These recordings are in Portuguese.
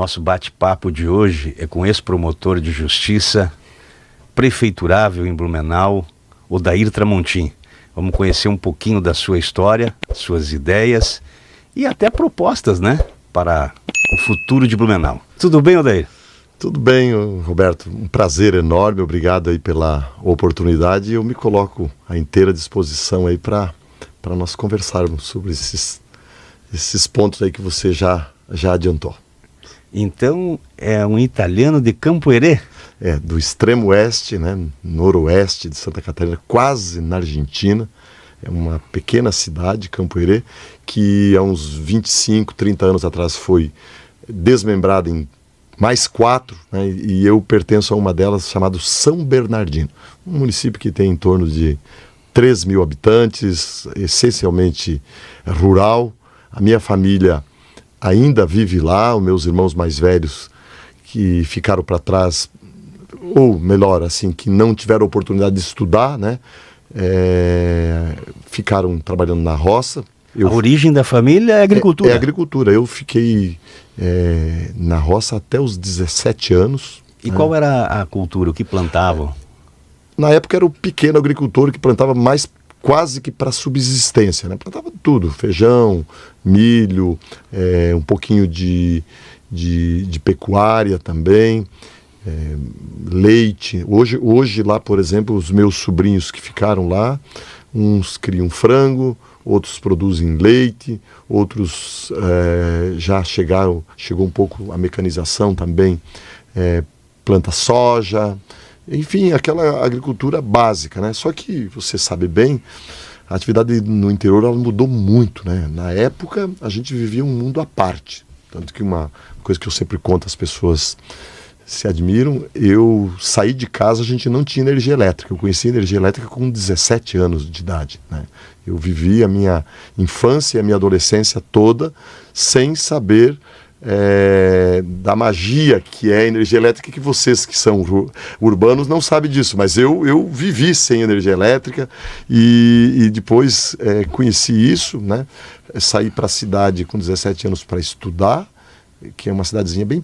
Nosso bate-papo de hoje é com ex-promotor de justiça, prefeiturável em Blumenau, Odair Tramontim. Vamos conhecer um pouquinho da sua história, suas ideias e até propostas, né, para o futuro de Blumenau. Tudo bem, Odair? Tudo bem, Roberto. Um prazer enorme. Obrigado aí pela oportunidade. E eu me coloco à inteira disposição aí para nós conversarmos sobre esses pontos aí que você já adiantou. Então, é um italiano de Campo Herê? É, do extremo oeste, né, noroeste de Santa Catarina, quase na Argentina. É uma pequena cidade, Campo Herê, que há uns 25, 30 anos atrás foi desmembrada em mais 4, né, e eu pertenço a uma delas chamada São Bernardino, um município que tem em torno de 3 mil habitantes, essencialmente rural. A minha família ainda vive lá, os meus irmãos mais velhos que ficaram para trás, ou melhor, assim, que não tiveram oportunidade de estudar, né, ficaram trabalhando na roça. A origem da família é agricultura? É agricultura. Eu fiquei na roça até os 17 anos. E qual era a cultura, o que plantavam? Na época era o pequeno agricultor que plantava mais quase que para subsistência, né? Plantava tudo, feijão, milho, um pouquinho de pecuária também, leite. Hoje lá, por exemplo, os meus sobrinhos que ficaram lá, uns criam frango, outros produzem leite, outros chegou um pouco a mecanização também, planta soja, enfim, aquela agricultura básica, né? Só que você sabe bem, a atividade no interior ela mudou muito, né? Na época a gente vivia um mundo à parte, tanto que uma coisa que eu sempre conto às pessoas se admiram, eu saí de casa, a gente não tinha energia elétrica. Eu conheci energia elétrica com 17 anos de idade, né? Eu vivi a minha infância e a minha adolescência toda sem saber da magia que é a energia elétrica, que vocês que são urbanos não sabem disso, mas eu vivi sem energia elétrica e depois conheci isso, né? Saí para a cidade com 17 anos para estudar, que é uma cidadezinha bem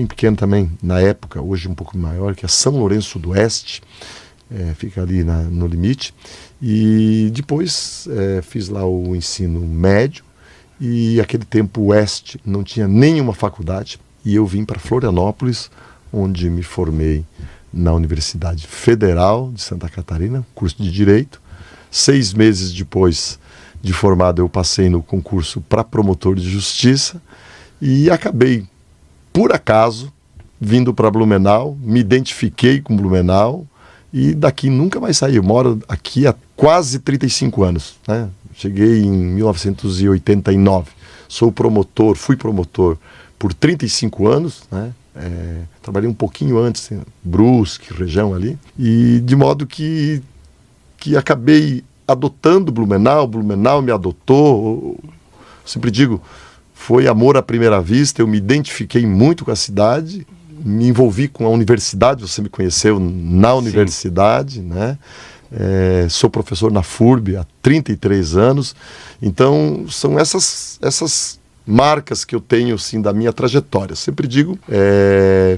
pequena também, na época, hoje um pouco maior, que é São Lourenço do Oeste, fica ali no limite, e depois fiz lá o ensino médio, e aquele tempo o Oeste não tinha nenhuma faculdade, e eu vim para Florianópolis, onde me formei na Universidade Federal de Santa Catarina, curso de Direito. 6 meses depois de formado eu passei no concurso para promotor de justiça, e acabei, por acaso, vindo para Blumenau, me identifiquei com Blumenau e daqui nunca mais saí. Eu moro aqui há quase 35 anos, né? Cheguei em 1989. Fui promotor por 35 anos, né? Trabalhei um pouquinho antes, Brusque, região ali, e de modo que acabei adotando Blumenau me adotou. Eu sempre digo, foi amor à primeira vista, eu me identifiquei muito com a cidade, me envolvi com a universidade, você me conheceu na universidade, né? Sou professor na FURB há 33 anos, então são essas marcas que eu tenho assim, da minha trajetória. Sempre digo,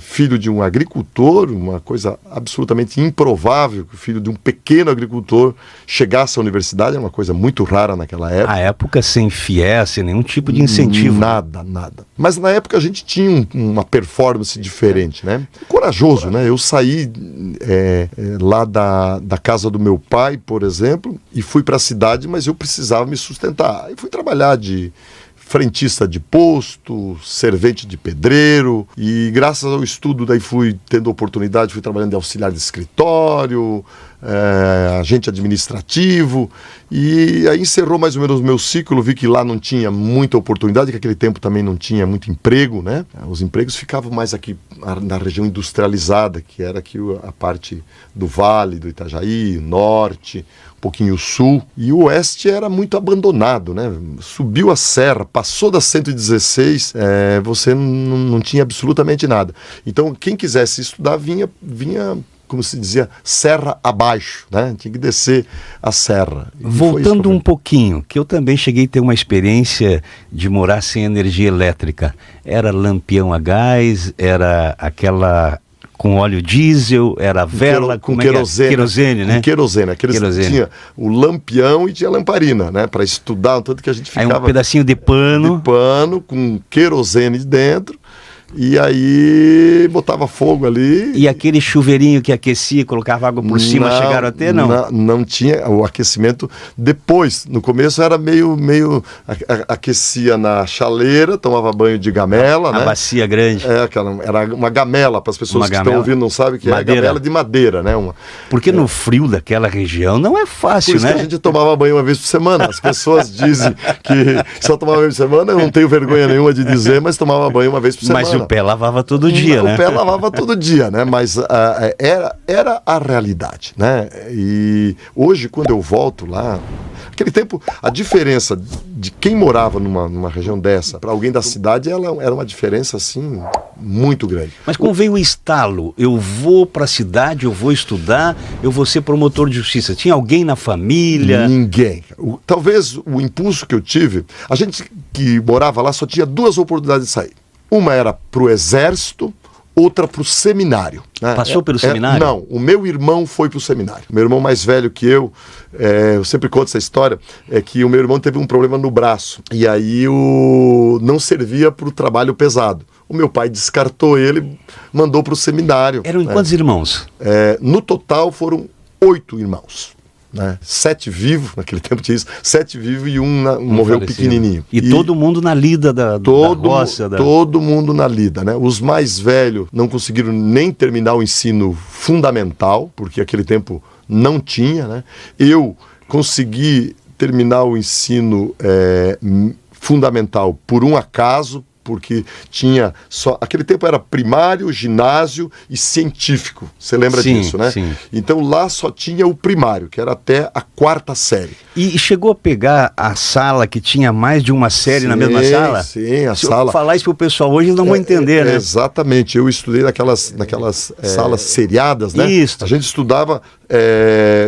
filho de um agricultor, uma coisa absolutamente improvável que o filho de um pequeno agricultor chegasse à universidade, é uma coisa muito rara naquela época. A época sem FIES, sem nenhum tipo de incentivo. Nada. Mas na época a gente tinha uma performance diferente, né? Corajoso, né? Eu saí lá da casa do meu pai, por exemplo, e fui para a cidade, mas eu precisava me sustentar. Aí fui trabalhar de frentista de posto, servente de pedreiro, e graças ao estudo daí fui tendo oportunidade, fui trabalhando de auxiliar de escritório, agente administrativo, e aí encerrou mais ou menos o meu ciclo. Vi que lá não tinha muita oportunidade, que aquele tempo também não tinha muito emprego, né? Os empregos ficavam mais aqui na região industrializada, que era aqui a parte do Vale, do Itajaí, norte, um pouquinho o sul, e o oeste era muito abandonado, né? Subiu a serra, passou da 116, você não tinha absolutamente nada. Então quem quisesse estudar vinha como se dizia, serra abaixo, né? Tinha que descer a serra. Voltando um pouquinho, que eu também cheguei a ter uma experiência de morar sem energia elétrica. Era lampião a gás, era aquela com óleo diesel, era vela, com querosene, querosene, né? Com querosene, aqueles que tinha o lampião e tinha lamparina, né? Para estudar, tanto que a gente ficava... Aí um pedacinho de pano. De pano, com querosene dentro. E aí botava fogo ali. E aquele chuveirinho que aquecia, colocava água por cima, chegaram a ter, não? Não tinha o aquecimento. Depois, no começo era meio aquecia na chaleira, tomava banho de gamela, né? A bacia grande. Era uma gamela, para as pessoas que estão ouvindo não sabem que madeira. É gamela de madeira, né? Porque no frio daquela região não é fácil, por isso, né? Que a gente tomava banho uma vez por semana. As pessoas dizem que só tomava banho por semana, eu não tenho vergonha nenhuma de dizer, mas tomava banho uma vez por semana. Mas o pé lavava todo dia, né? O pé lavava todo dia, né? Mas era a realidade, né? E hoje, quando eu volto lá, naquele tempo, a diferença de quem morava numa região dessa para alguém da cidade, ela era uma diferença, assim, muito grande. Mas como veio o estalo? Eu vou para a cidade, eu vou estudar, eu vou ser promotor de justiça. Tinha alguém na família? Ninguém. Talvez o impulso que eu tive, a gente que morava lá só tinha 2 oportunidades de sair. Uma era para o exército, outra para o seminário. Né? Passou pelo seminário? Não, o meu irmão foi para o seminário. Meu irmão mais velho que eu sempre conto essa história, é que o meu irmão teve um problema no braço. E aí não servia para o trabalho pesado. O meu pai descartou ele, mandou para o seminário. Eram quantos irmãos? No total foram 8 irmãos. Né? 7 vivos, naquele tempo tinha isso, 7 vivos e um morreu falecido. Pequenininho. E todo mundo na lida da roça? Todo mundo na lida, né? Os mais velhos não conseguiram nem terminar o ensino fundamental, porque aquele tempo não tinha, né? Eu consegui terminar o ensino fundamental por um acaso, porque tinha só... Aquele tempo era primário, ginásio e científico. Você lembra disso, né? Sim. Então lá só tinha o primário, que era até a 4ª série. E chegou a pegar a sala que tinha mais de uma série na mesma sala? Sim, Se eu falar isso para o pessoal hoje, eles não vão entender, né? Exatamente. Eu estudei naquelas salas seriadas, né? Isso. A gente estudava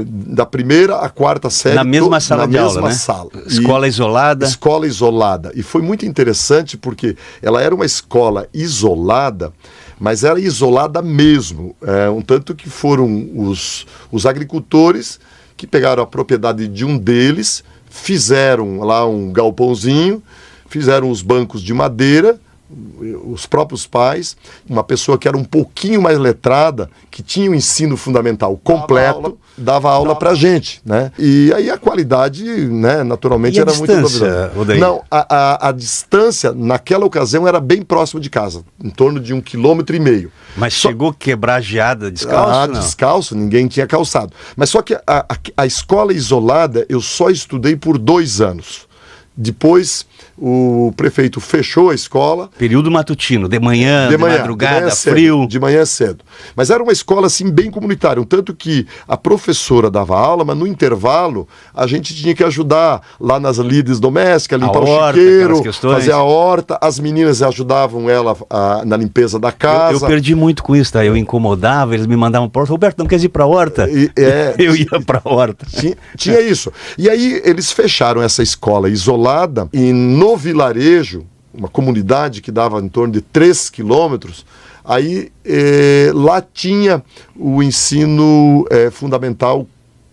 da 1ª à 4ª série. Na mesma sala de aula, né? Sala. Escola isolada. Escola isolada. E foi muito interessante porque ela era uma escola isolada, mas era isolada mesmo. Um tanto que foram os agricultores que pegaram a propriedade de um deles, fizeram lá um galpãozinho, fizeram os bancos de madeira, os próprios pais, uma pessoa que era um pouquinho mais letrada, que tinha o ensino fundamental completo, dava aula pra gente, né? E aí a qualidade, né, naturalmente era muito duvidosa. Não, a distância naquela ocasião era bem próximo de casa, em torno de 1,5 km. Mas chegou a quebrar geada descalço? Não? Descalço, ninguém tinha calçado. Mas só que a escola isolada eu só estudei por 2 anos. Depois o prefeito fechou a escola. Período matutino, de manhã, de madrugada, frio. De manhã cedo. Mas era uma escola assim bem comunitária, um tanto que a professora dava aula, mas no intervalo a gente tinha que ajudar lá nas lides domésticas, limpar o chiqueiro, fazer a horta. As meninas ajudavam ela na limpeza da casa. Eu perdi muito com isso, tá? Eu incomodava, eles me mandavam para a horta. Roberto, não quer ir para a horta? Eu ia para a horta. Tinha isso. E aí eles fecharam essa escola isolada e no vilarejo, uma comunidade que dava em torno de 3 quilômetros, aí lá tinha o ensino fundamental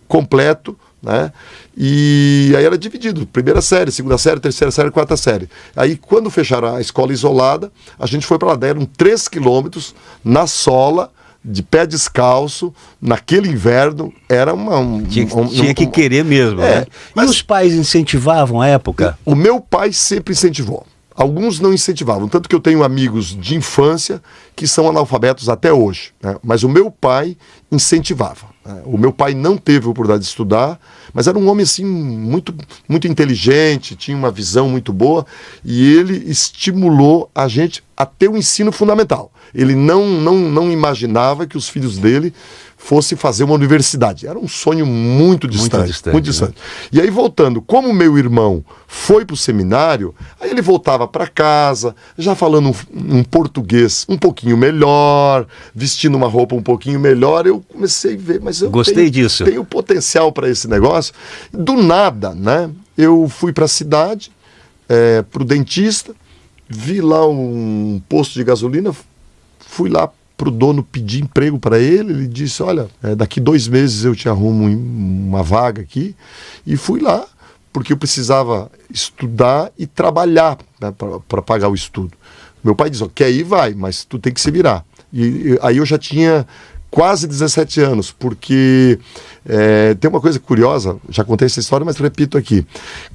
completo, né? E aí era dividido, 1ª série, 2ª série, 3ª série, 4ª série. Aí quando fecharam a escola isolada, a gente foi para lá, deram 3 quilômetros na sola, de pé descalço, naquele inverno, era tinha que querer mesmo, né? Mas os pais incentivavam a época? O meu pai sempre incentivou. Alguns não incentivavam, tanto que eu tenho amigos de infância que são analfabetos até hoje, né? Mas o meu pai incentivava, né? O meu pai não teve a oportunidade de estudar, mas era um homem assim muito, muito inteligente, tinha uma visão muito boa e ele estimulou a gente a ter o ensino fundamental. Ele não imaginava que os filhos dele fossem fazer uma universidade. Era um sonho muito distante. Muito distante. Né? E aí, voltando, como meu irmão foi para o seminário, aí ele voltava para casa, já falando um português um pouquinho pouquinho melhor, vestindo uma roupa um pouquinho melhor, eu comecei a ver, mas eu Gostei disso. Tenho potencial para esse negócio. Do nada, né? Eu fui para a cidade, para o dentista, vi lá um posto de gasolina, fui lá para o dono pedir emprego para ele disse, olha, daqui 2 meses eu te arrumo uma vaga aqui, e fui lá, porque eu precisava estudar e trabalhar, né, para pagar o estudo. Meu pai disse, quer ir, vai, mas tu tem que se virar. E aí eu já tinha quase 17 anos, porque tem uma coisa curiosa, já contei essa história, mas repito aqui.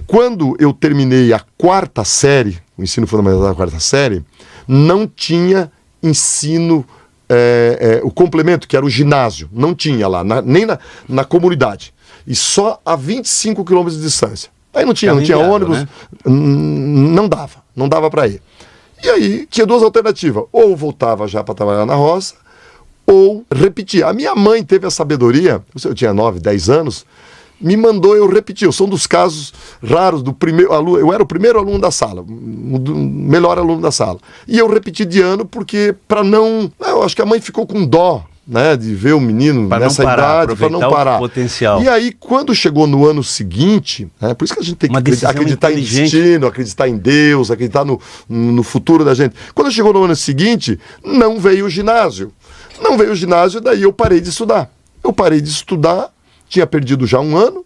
Quando eu terminei a 4ª série, o ensino fundamental da 4ª série, não tinha ensino, o complemento, que era o ginásio, não tinha lá, nem na comunidade. E só a 25 quilômetros de distância. Aí não tinha ônibus, né? Não dava para ir. E aí tinha 2 alternativas, ou voltava já para trabalhar na roça, ou repetia. A minha mãe teve a sabedoria, eu tinha 9, 10 anos, me mandou eu repetir. Eu sou um dos casos raros do primeiro aluno, eu era o primeiro aluno da sala, o melhor aluno da sala. E eu repeti de ano porque para não... Eu acho que a mãe ficou com dó, né, de ver o menino nessa idade, para não parar. O potencial. E aí, quando chegou no ano seguinte, por isso que a gente tem que acreditar em destino, acreditar em Deus, acreditar no futuro da gente. Quando chegou no ano seguinte, não veio o ginásio. Não veio o ginásio, daí eu parei de estudar. Tinha perdido já 1 ano.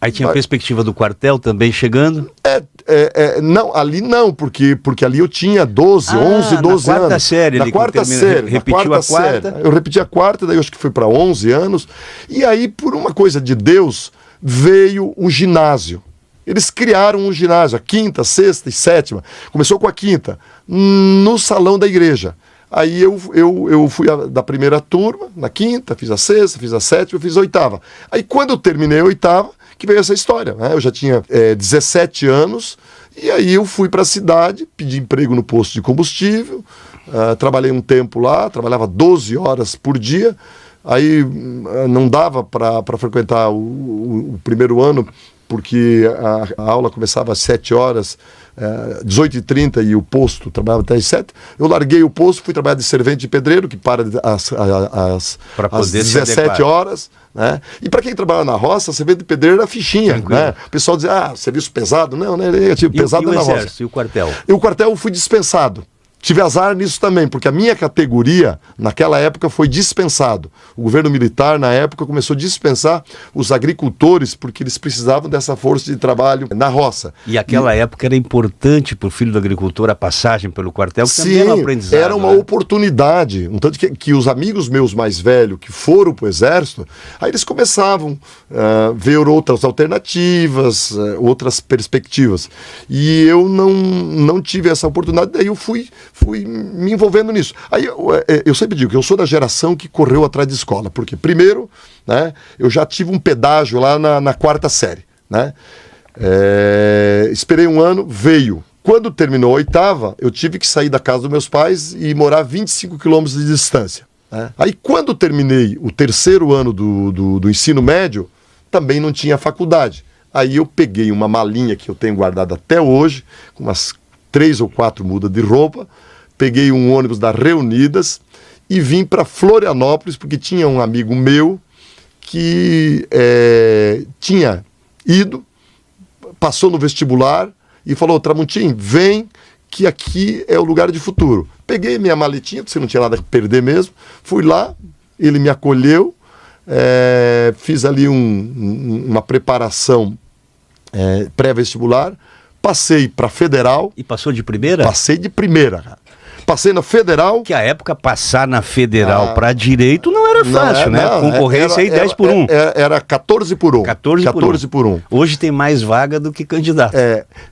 Aí tinha a perspectiva do quartel também chegando? Não, ali não, porque ali eu tinha 12, 11, 12 anos. Na 4ª série. Na 4ª série. Repetiu a 4ª? Eu repeti a 4ª, daí eu acho que foi para 11 anos. E aí, por uma coisa de Deus, veio o ginásio. Eles criaram um ginásio, a 5ª, 6ª e 7ª. Começou com a 5ª, no salão da igreja. Aí eu fui da primeira turma, na 5ª, fiz a 6ª, fiz a 7ª, eu fiz a 8ª. Aí quando eu terminei a 8ª, que veio essa história, né? Eu já tinha 17 anos, e aí eu fui para a cidade, pedi emprego no posto de combustível, trabalhei um tempo lá, trabalhava 12 horas por dia, aí não dava para frequentar o primeiro ano, porque a aula começava às 7 horas, 18h30 e o posto trabalhava até às 7. Eu larguei o posto, fui trabalhar de servente de pedreiro, que para às 17 horas. Né? E para quem trabalha na roça, servente de pedreiro era fichinha. Né? O pessoal dizia, serviço pesado. Não, né? Pesado na roça. E o quartel? E o quartel eu fui dispensado. Tive azar nisso também, porque a minha categoria, naquela época, foi dispensado. O governo militar, na época, começou a dispensar os agricultores, porque eles precisavam dessa força de trabalho na roça. E aquela época era importante para o filho do agricultor a passagem pelo quartel, que também era um aprendizado. Era uma oportunidade. Um tanto que os amigos meus mais velhos, que foram para o Exército, aí eles começavam a ver outras alternativas, outras perspectivas. E eu não tive essa oportunidade, daí eu fui me envolvendo nisso. Aí eu sempre digo que eu sou da geração que correu atrás de escola, porque primeiro, né, eu já tive um pedágio lá na 4ª série, né? Esperei 1 ano, veio. Quando terminou a 8ª, eu tive que sair da casa dos meus pais e morar a 25 quilômetros de distância, né? Aí quando terminei o 3º ano do ensino médio, também não tinha faculdade. Aí eu peguei uma malinha que eu tenho guardada até hoje, com umas 3 ou 4 mudas de roupa, peguei um ônibus da Reunidas e vim para Florianópolis, porque tinha um amigo meu que tinha ido, passou no vestibular e falou, Tramontim, vem que aqui é o lugar de futuro. Peguei minha maletinha, porque não tinha nada a perder mesmo, fui lá, ele me acolheu, fiz ali uma preparação pré-vestibular, passei para Federal. E passou de primeira? Passei de primeira, cara. Passei na Federal. Que a época passar na Federal para direito não era fácil, né? Concorrência aí 10 por 1. Era 14 por 1. 14 por 1. Hoje tem mais vaga do que candidato.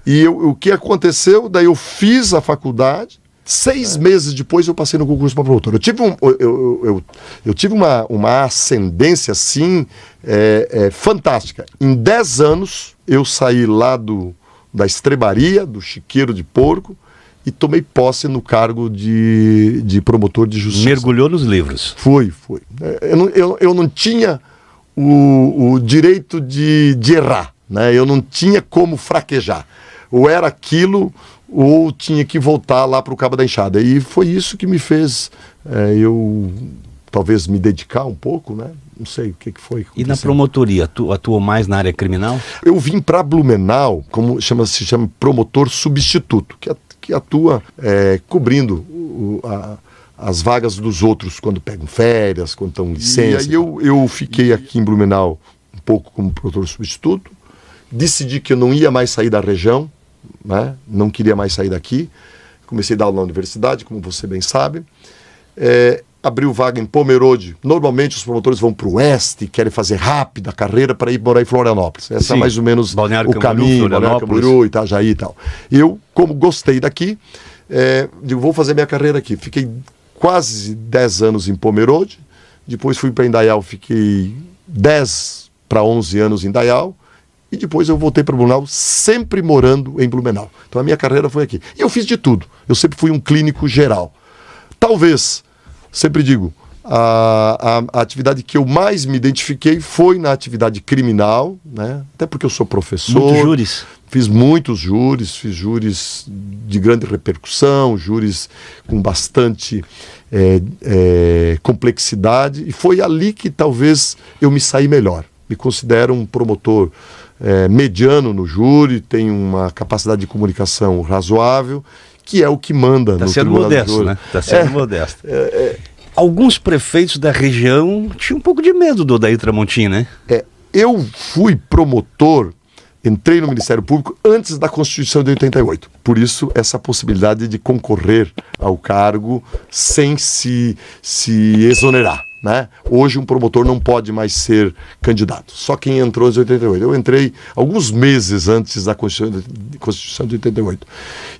E o que aconteceu, daí eu fiz a faculdade, 6 meses depois eu passei no concurso para promotor. Eu tive uma ascendência assim, fantástica. Em 10 anos eu saí lá da estrebaria, do chiqueiro de porco, e tomei posse no cargo de promotor de justiça. Mergulhou nos livros. Fui. Eu não tinha o direito de errar, né? Eu não tinha como fraquejar. Ou era aquilo, ou tinha que voltar lá para o Cabo da Enxada. E foi isso que me fez eu talvez me dedicar um pouco, né? Não sei o que foi. E na promotoria, atuou mais na área criminal? Eu vim para Blumenau, como se chama promotor substituto, que atua cobrindo as vagas dos outros quando pegam férias, quando estão em licença. E aí eu fiquei aqui em Blumenau um pouco como promotor substituto, decidi que eu não ia mais sair da região, né? Não queria mais sair daqui. Comecei a dar aula na universidade, como você bem sabe. Abriu vaga em Pomerode. Normalmente os promotores vão para o oeste, querem fazer rápida carreira para ir morar em Florianópolis. Essa é mais ou menos Balneário o caminho, Balneário Camboriú, Itajaí e tal. Eu, como gostei daqui, digo, vou fazer minha carreira aqui. Fiquei quase 10 anos em Pomerode, depois fui para Indaial, fiquei 10 para 11 anos em Indaial, e depois eu voltei para Blumenau, sempre morando em Blumenau. Então a minha carreira foi aqui. E eu fiz de tudo. Eu sempre fui um clínico geral. Talvez, sempre digo, a atividade que eu mais me identifiquei foi na atividade criminal, né? Até porque eu sou professor. Muitos júris. Fiz muitos júris, fiz júris de grande repercussão, júris com bastante complexidade, e foi ali que talvez eu me saí melhor. Me considero um promotor mediano no júri, tenho uma capacidade de comunicação razoável, que é o que manda no Tribunal do Júri. Está sendo modesto, né? Está sendo modesto. Alguns prefeitos da região tinham um pouco de medo do Odair Tramontim, né? Eu fui promotor, entrei no Ministério Público antes da Constituição de 88. Por isso, essa possibilidade de concorrer ao cargo sem se exonerar, né? Hoje um promotor não pode mais ser candidato, só quem entrou em 88. Eu entrei alguns meses antes da Constituição de 88.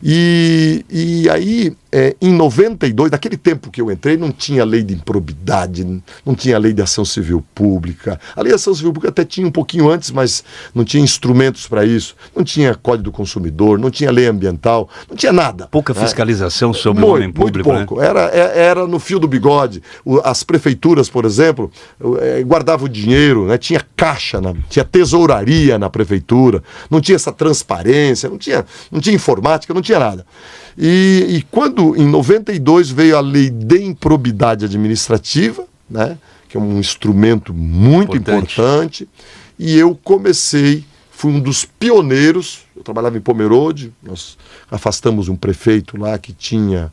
E aí, em 92, naquele tempo que eu entrei, não tinha lei de improbidade, não tinha lei de ação civil pública. A lei de ação civil pública até tinha um pouquinho antes, mas não tinha instrumentos para isso. Não tinha Código do Consumidor, não tinha lei ambiental, não tinha nada. Pouca fiscalização sobre o homem público, muito pouco. Né? Era no fio do bigode. As prefeituras, por exemplo, guardavam o dinheiro, né? Tinha caixa, tinha tesouraria na prefeitura, não tinha essa transparência, não tinha informática, não tinha nada. E quando, em 92, veio a lei de improbidade administrativa, né? Que é um instrumento muito importante, e eu fui um dos pioneiros. Eu trabalhava em Pomerode, nós afastamos um prefeito lá que tinha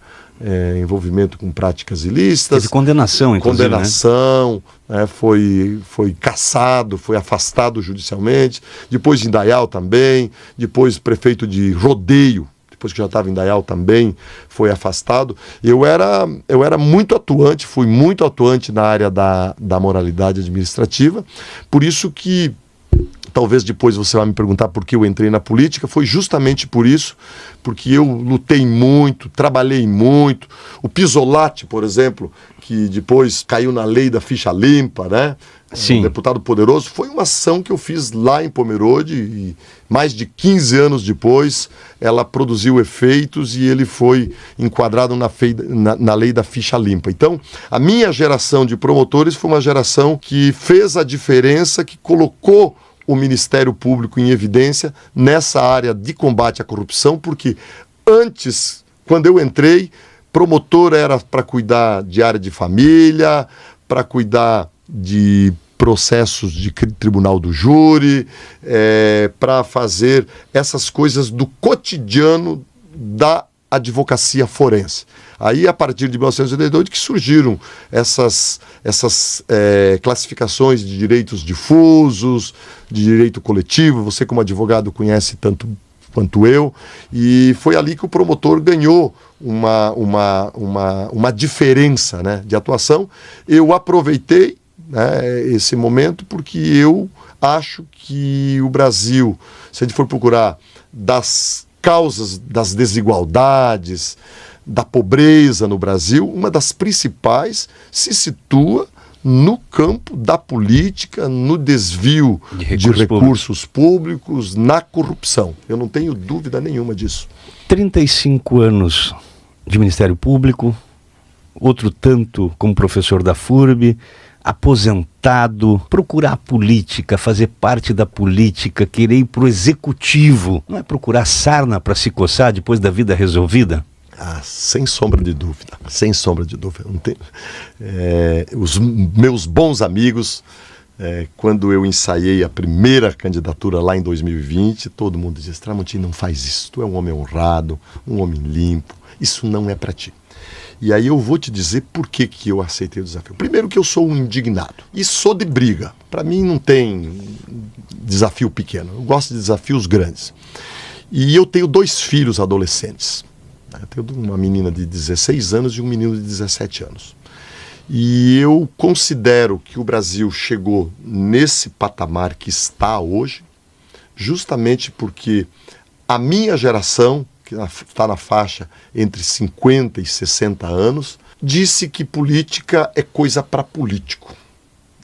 envolvimento com práticas ilícitas. Teve condenação, inclusive. Condenação, né? Foi cassado, foi afastado judicialmente. Depois de Indaial também, depois prefeito de Rodeio, depois que já estava em Indaial também, foi afastado. Eu era muito atuante, fui muito atuante na área da moralidade administrativa, por isso que talvez depois você vai me perguntar por que eu entrei na política, foi justamente por isso, porque eu lutei muito, trabalhei muito. O Pisolati, por exemplo, que depois caiu na lei da ficha limpa, né? Sim. Um deputado poderoso, foi uma ação que eu fiz lá em Pomerode, e mais de 15 anos depois ela produziu efeitos e ele foi enquadrado na lei da ficha limpa. Então, a minha geração de promotores foi uma geração que fez a diferença, que colocou o Ministério Público em evidência nessa área de combate à corrupção, porque antes, quando eu entrei, promotor era para cuidar de área de família, para cuidar de processos de tribunal do júri, para fazer essas coisas do cotidiano da advocacia forense. Aí, a partir de 1988, que surgiram essas classificações de direitos difusos, de direito coletivo. Você, como advogado, conhece tanto quanto eu, e foi ali que o promotor ganhou uma diferença, né, de atuação. Eu aproveitei, né, esse momento, porque eu acho que o Brasil, se a gente for procurar das causas das desigualdades, da pobreza no Brasil, uma das principais se situa no campo da política, no desvio de recursos públicos, na corrupção. Eu não tenho dúvida nenhuma disso. 35 anos de Ministério Público, outro tanto como professor da FURB, aposentado, procurar a política, fazer parte da política, querer ir para o executivo, não é procurar sarna para se coçar depois da vida resolvida? Ah, sem sombra de dúvida, sem sombra de dúvida. Não tem... os meus bons amigos, quando eu ensaiei a primeira candidatura lá em 2020, todo mundo dizia: Tramontim, não faz isso, tu é um homem honrado, um homem limpo, isso não é para ti. E aí eu vou te dizer por que eu aceitei o desafio. Primeiro, que eu sou um indignado e sou de briga. Para mim não tem desafio pequeno, eu gosto de desafios grandes. E eu tenho 2 filhos adolescentes. Eu tenho uma menina de 16 anos e um menino de 17 anos. E eu considero que o Brasil chegou nesse patamar que está hoje, justamente porque a minha geração, que está na faixa entre 50 e 60 anos, disse que política é coisa para político.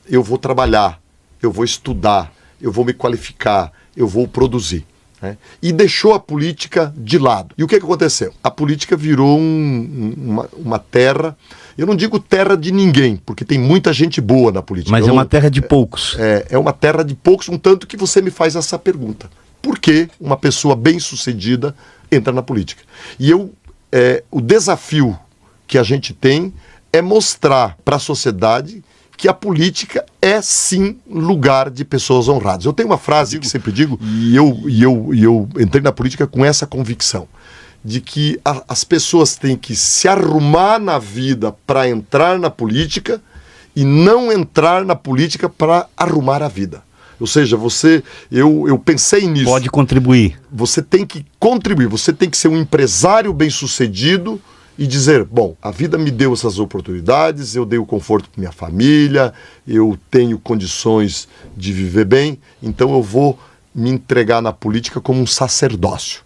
Eu vou trabalhar, eu vou estudar, eu vou me qualificar, eu vou produzir. E deixou a política de lado. E o que aconteceu? A política virou uma terra, eu não digo terra de ninguém, porque tem muita gente boa na política. Mas é uma terra de poucos. É uma terra de poucos, um tanto que você me faz essa pergunta. Por que uma pessoa bem-sucedida entra na política? E o desafio que a gente tem é mostrar para a sociedade que a política é sim lugar de pessoas honradas. Eu tenho uma frase que sempre digo, e eu entrei na política com essa convicção, de que as pessoas têm que se arrumar na vida para entrar na política e não entrar na política para arrumar a vida. Ou seja, eu pensei nisso. Pode contribuir. Você tem que contribuir, você tem que ser um empresário bem-sucedido e dizer: bom, a vida me deu essas oportunidades, eu dei o conforto para minha família, eu tenho condições de viver bem, então eu vou me entregar na política como um sacerdócio,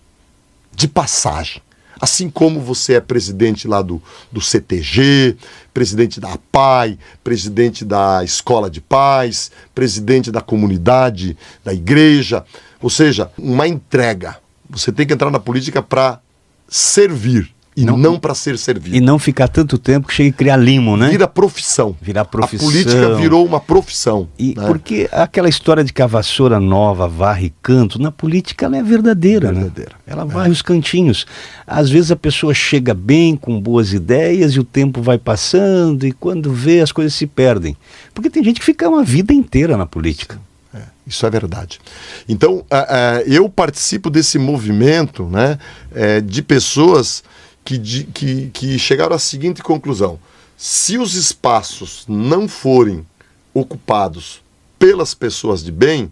de passagem. Assim como você é presidente lá do CTG, presidente da APAI, presidente da Escola de Paz, presidente da comunidade, da igreja. Ou seja, uma entrega. Você tem que entrar na política para servir. E não para ser servido. E não ficar tanto tempo que chega a criar limo, né? Vira profissão. Virar profissão. A política virou uma profissão. E porque aquela história de que a vassoura nova varre canto, na política ela é verdadeira, né? Ela varre os cantinhos. Às vezes a pessoa chega bem, com boas ideias, e o tempo vai passando, e quando vê, as coisas se perdem. Porque tem gente que fica uma vida inteira na política. Isso é verdade. Então, eu participo desse movimento, né, de pessoas que chegaram à seguinte conclusão: se os espaços não forem ocupados pelas pessoas de bem,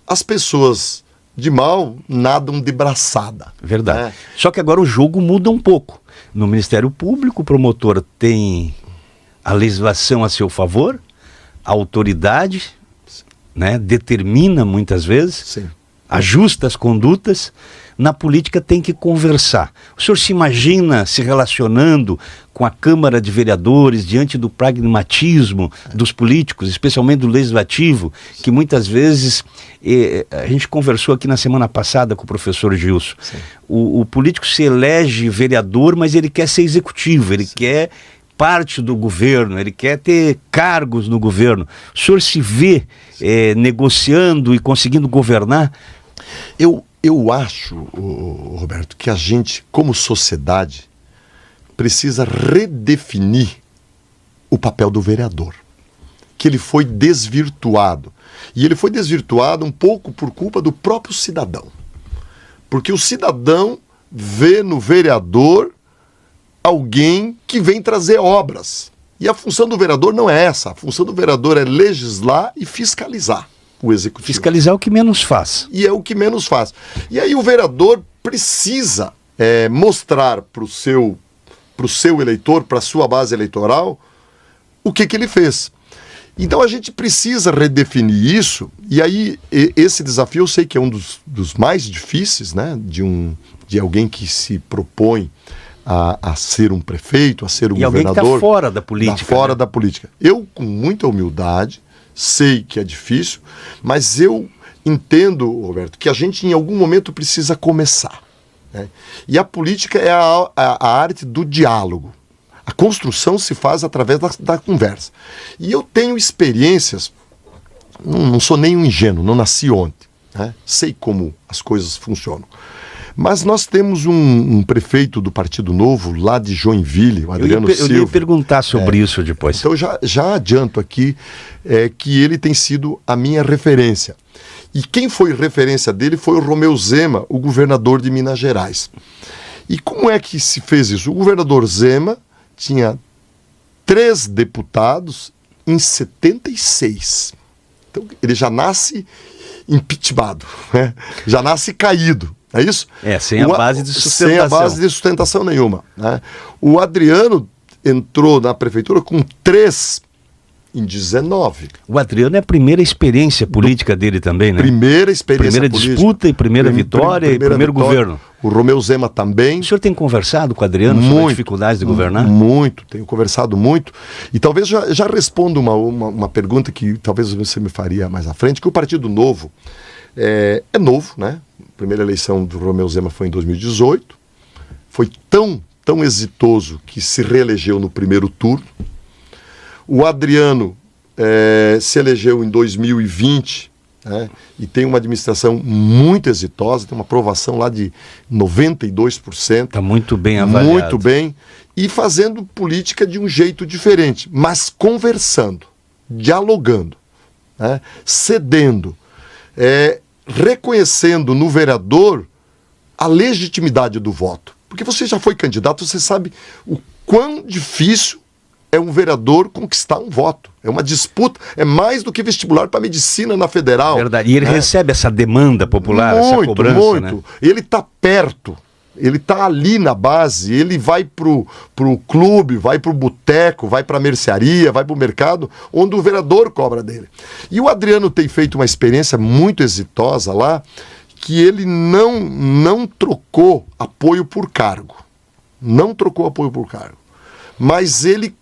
as pessoas de mal nadam de braçada. Verdade. Só que agora o jogo muda um pouco. No Ministério Público, o promotor tem a legislação a seu favor, a autoridade, né, determina muitas vezes, Sim. ajusta as condutas. Na política tem que conversar. O senhor se imagina se relacionando com a Câmara de Vereadores diante do pragmatismo dos políticos, especialmente do Legislativo, que muitas vezes, a gente conversou aqui na semana passada com o professor Gilson, o político se elege vereador, mas ele quer ser executivo, ele quer parte do governo, ele quer ter cargos no governo. O senhor se vê negociando e conseguindo governar? Eu acho, Roberto, que a gente, como sociedade, precisa redefinir o papel do vereador. Que ele foi desvirtuado. E ele foi desvirtuado um pouco por culpa do próprio cidadão. Porque o cidadão vê no vereador alguém que vem trazer obras. E a função do vereador não é essa. A função do vereador é legislar e fiscalizar o executivo. Fiscalizar é o que menos faz. E é o que menos faz. E aí o vereador precisa mostrar para o seu eleitor, para a sua base eleitoral, o que ele fez. Então a gente precisa redefinir isso, e aí esse desafio eu sei que é um dos mais difíceis, né, de alguém que se propõe a ser um prefeito, a ser um governador. E alguém que está fora da política. Fora da política. Eu, com muita humildade, sei que é difícil, mas eu entendo, Roberto, que a gente em algum momento precisa começar. Né? E a política é a arte do diálogo. A construção se faz através da conversa. E eu tenho experiências, não sou nem um ingênuo, não nasci ontem, né? Sei como as coisas funcionam. Mas nós temos um prefeito do Partido Novo, lá de Joinville, o Adriano Silva. Eu ia perguntar sobre isso depois. Então já adianto aqui que ele tem sido a minha referência. E quem foi referência dele foi o Romeu Zema, o governador de Minas Gerais. E como é que se fez isso? O governador Zema tinha 3 deputados em 76. Então ele já nasce impeachmentado, né? Já nasce caído. É isso? Sem a base de sustentação. Sem a base de sustentação nenhuma, né? O Adriano entrou na prefeitura com 3 em 19. O Adriano é a primeira experiência política dele também, né? Primeira experiência política. Primeira disputa e primeira vitória e primeiro governo. O Romeu Zema também. O senhor tem conversado com o Adriano sobre as dificuldades de governar? Muito, tenho conversado muito. E talvez já responda uma pergunta que talvez você me faria mais à frente, que o Partido Novo é novo, né? A primeira eleição do Romeu Zema foi em 2018. Foi tão exitoso que se reelegeu no primeiro turno. O Adriano se elegeu em 2020, né, e tem uma administração muito exitosa, tem uma aprovação lá de 92%. Está muito bem avaliado. Muito bem. E fazendo política de um jeito diferente, mas conversando, dialogando, né, cedendo, reconhecendo no vereador a legitimidade do voto. Porque você já foi candidato, você sabe o quão difícil é um vereador conquistar um voto. É uma disputa, é mais do que vestibular para medicina na federal. Verdade, e ele recebe essa demanda popular, essa cobrança, muito. Né? Ele está perto, ele está ali na base, ele vai pro clube, vai pro boteco, vai pra mercearia, vai pro mercado, onde o vereador cobra dele. E o Adriano tem feito uma experiência muito exitosa lá, que ele não trocou apoio por cargo. Não trocou apoio por cargo. Mas ele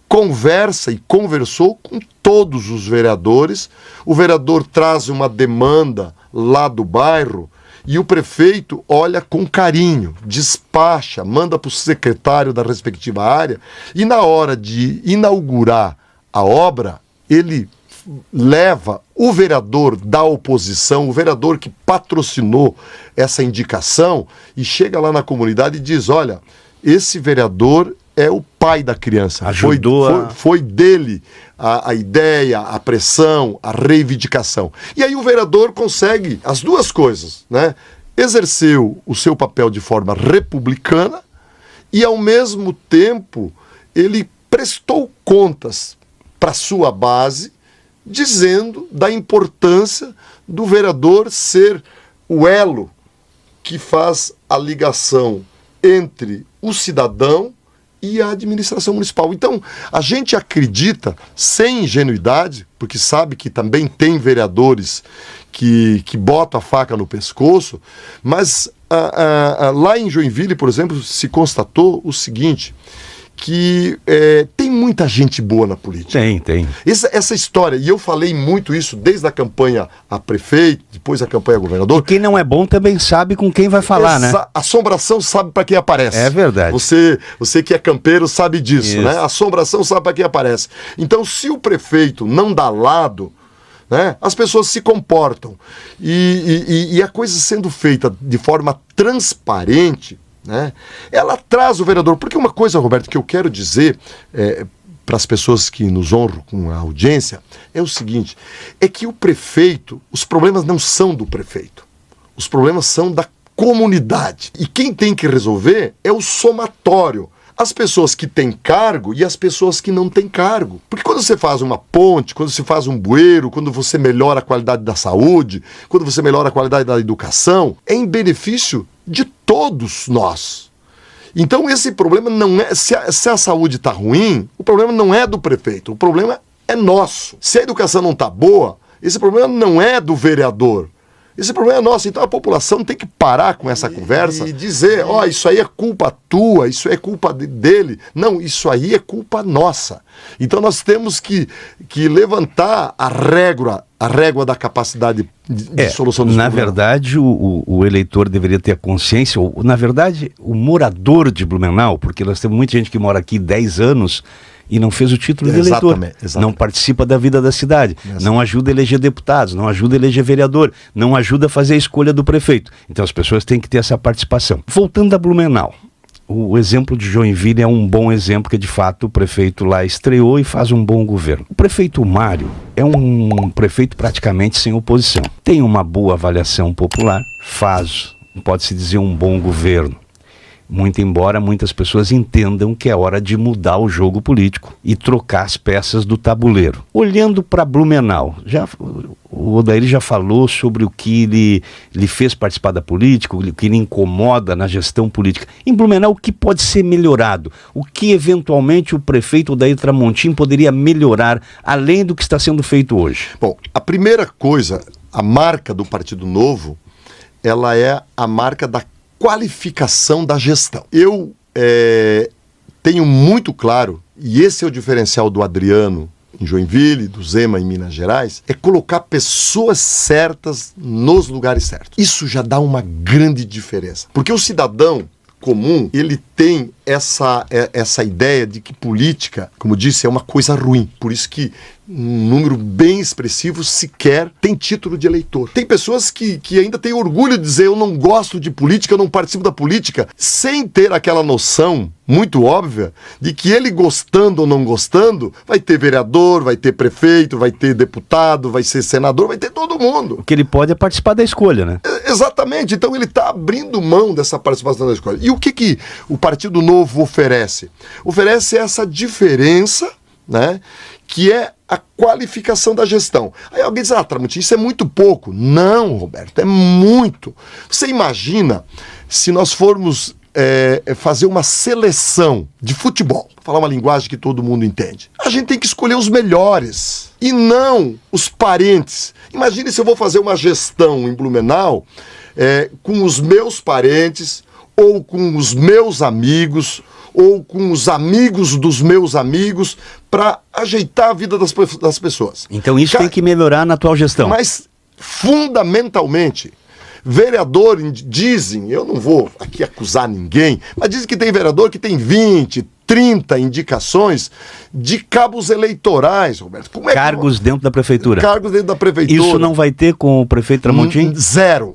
conversa e conversou com todos os vereadores. O vereador traz uma demanda lá do bairro e o prefeito olha com carinho, despacha, manda para o secretário da respectiva área e na hora de inaugurar a obra, ele leva o vereador da oposição, o vereador que patrocinou essa indicação e chega lá na comunidade e diz, olha, esse vereador é o pai da criança. Foi dele a ideia, a pressão, a reivindicação. E aí o vereador consegue as duas coisas, né? Exerceu o seu papel de forma republicana e, ao mesmo tempo, ele prestou contas para sua base, dizendo da importância do vereador ser o elo que faz a ligação entre o cidadão e a administração municipal. Então, a gente acredita, sem ingenuidade, porque sabe que também tem vereadores que botam a faca no pescoço, mas lá em Joinville, por exemplo, se constatou o seguinte, que tem muita gente boa na política. Tem. Essa história, e eu falei muito isso desde a campanha a prefeito, depois a campanha a governador. E quem não é bom também sabe com quem vai falar, né? A assombração sabe para quem aparece. É verdade. Você que é campeiro sabe disso, né? A assombração sabe para quem aparece. Então, se o prefeito não dá lado, né, as pessoas se comportam. E a coisa sendo feita de forma transparente, né, ela traz o vereador. Porque uma coisa, Roberto, que eu quero dizer para as pessoas que nos honram com a audiência é o seguinte, é que o prefeito, os problemas não são do prefeito, os problemas são da comunidade. E quem tem que resolver é o somatório. As pessoas que têm cargo e as pessoas que não têm cargo. Porque quando você faz uma ponte, quando você faz um bueiro, quando você melhora a qualidade da saúde, quando você melhora a qualidade da educação, é em benefício de todos nós. Então esse problema não é... Se a saúde está ruim, o problema não é do prefeito, o problema é nosso. Se a educação não está boa, esse problema não é do vereador, Esse problema é nosso. Então a população tem que parar com essa conversa e dizer, isso aí é culpa tua, isso é culpa dele. Não, isso aí é culpa nossa. Então nós temos que levantar a régua da capacidade de solução dos problemas. Na verdade, o eleitor deveria ter a consciência, ou, na verdade, o morador de Blumenau, porque nós temos muita gente que mora aqui 10 anos e não fez o título de eleitor, exatamente. Não participa da vida da cidade, não ajuda a eleger deputados, não ajuda a eleger vereador, não ajuda a fazer a escolha do prefeito. Então as pessoas têm que ter essa participação. Voltando a Blumenau, o exemplo de Joinville é um bom exemplo que de fato o prefeito lá estreou e faz um bom governo. O prefeito Mário é um prefeito praticamente sem oposição. Tem uma boa avaliação popular, faz, pode-se dizer, um bom governo. Muito embora muitas pessoas entendam que é hora de mudar o jogo político e trocar as peças do tabuleiro. Olhando para Blumenau, o Odair já falou sobre o que lhe fez participar da política, o que lhe incomoda na gestão política. Em Blumenau, o que pode ser melhorado? O que eventualmente o prefeito Odair Tramontim poderia melhorar, além do que está sendo feito hoje? Bom, a primeira coisa, a marca do Partido Novo, ela é a marca da qualificação da gestão. Eu tenho muito claro, e esse é o diferencial do Adriano em Joinville, do Zema em Minas Gerais, é colocar pessoas certas nos lugares certos. Isso já dá uma grande diferença. Porque o cidadão comum, ele tem essa ideia de que política, como disse, é uma coisa ruim. Por isso que um número bem expressivo sequer tem título de eleitor. Tem pessoas que ainda têm orgulho de dizer eu não gosto de política, eu não participo da política, sem ter aquela noção muito óbvia de que ele gostando ou não gostando, vai ter vereador, vai ter prefeito, vai ter deputado, vai ser senador, vai ter todo mundo. O que ele pode é participar da escolha, né? Exatamente. Então ele está abrindo mão dessa participação da escolha. E o que o Partido Novo oferece? Oferece essa diferença, né, que é a qualificação da gestão. Aí alguém diz, Tramontim, isso é muito pouco. Não, Roberto, é muito. Você imagina se nós formos fazer uma seleção de futebol, falar uma linguagem que todo mundo entende. A gente tem que escolher os melhores e não os parentes. Imagine se eu vou fazer uma gestão em Blumenau com os meus parentes ou com os meus amigos ou com os amigos dos meus amigos para ajeitar a vida das pessoas. Então isso tem que melhorar na atual gestão. Mas, fundamentalmente, vereador, dizem, eu não vou aqui acusar ninguém, mas dizem que tem vereador que tem 20, 30 indicações de cabos eleitorais, Roberto. Como cargos dentro da prefeitura. Cargos dentro da prefeitura. Isso não vai ter com o prefeito Tramontim? Zero.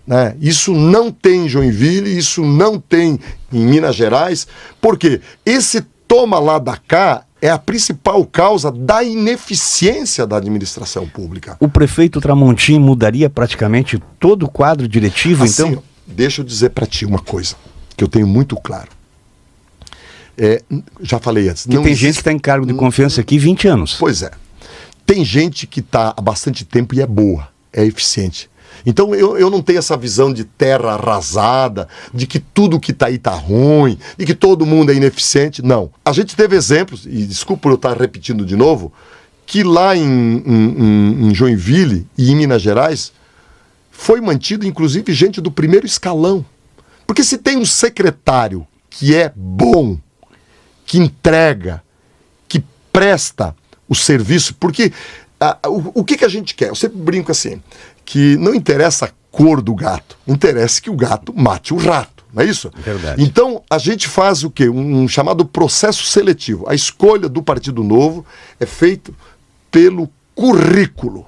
Né? Isso não tem em Joinville, isso não tem em Minas Gerais, porque esse toma lá da cá é a principal causa da ineficiência da administração pública. O prefeito Tramontim mudaria praticamente todo o quadro diretivo, assim, então? Deixa eu dizer para ti uma coisa, que eu tenho muito claro. Já falei antes. Que tem gente que está em cargo de confiança aqui 20 anos. Pois é. Tem gente que está há bastante tempo e é boa, é eficiente. Então eu não tenho essa visão de terra arrasada, de que tudo que está aí está ruim, de que todo mundo é ineficiente. Não. A gente teve exemplos, e desculpa por eu estar repetindo de novo, que lá em Joinville e em Minas Gerais foi mantido inclusive gente do primeiro escalão. Porque se tem um secretário que é bom, que entrega, que presta o serviço, porque o que a gente quer? Eu sempre brinco assim, que não interessa a cor do gato, interessa que o gato mate o rato, não é isso? Verdade. Então a gente faz o quê? Um chamado processo seletivo. A escolha do Partido Novo é feita pelo currículo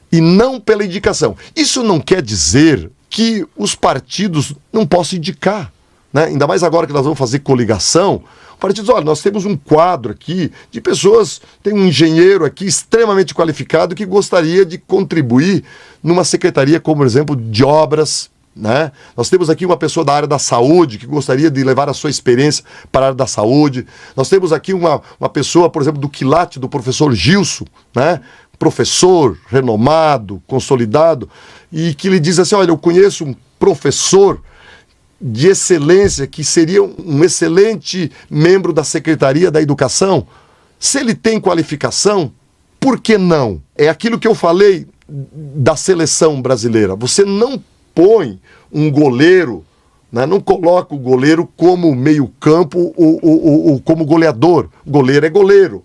e não pela indicação. Isso não quer dizer que os partidos não possam indicar, né? Ainda mais agora que nós vamos fazer coligação. O partido diz, olha, nós temos um quadro aqui de pessoas, tem um engenheiro aqui extremamente qualificado que gostaria de contribuir numa secretaria, como, por exemplo, de obras, né? Nós temos aqui uma pessoa da área da saúde que gostaria de levar a sua experiência para a área da saúde. Nós temos aqui uma pessoa, por exemplo, do quilate do professor Gilson, né? Professor renomado, consolidado, e que lhe diz assim, olha, eu conheço um professor de excelência, que seria um excelente membro da Secretaria da Educação. Se ele tem qualificação, por que não? É aquilo que eu falei da seleção brasileira. Você não põe um goleiro, né, não coloca o goleiro como meio-campo ou como goleador. Goleiro é goleiro.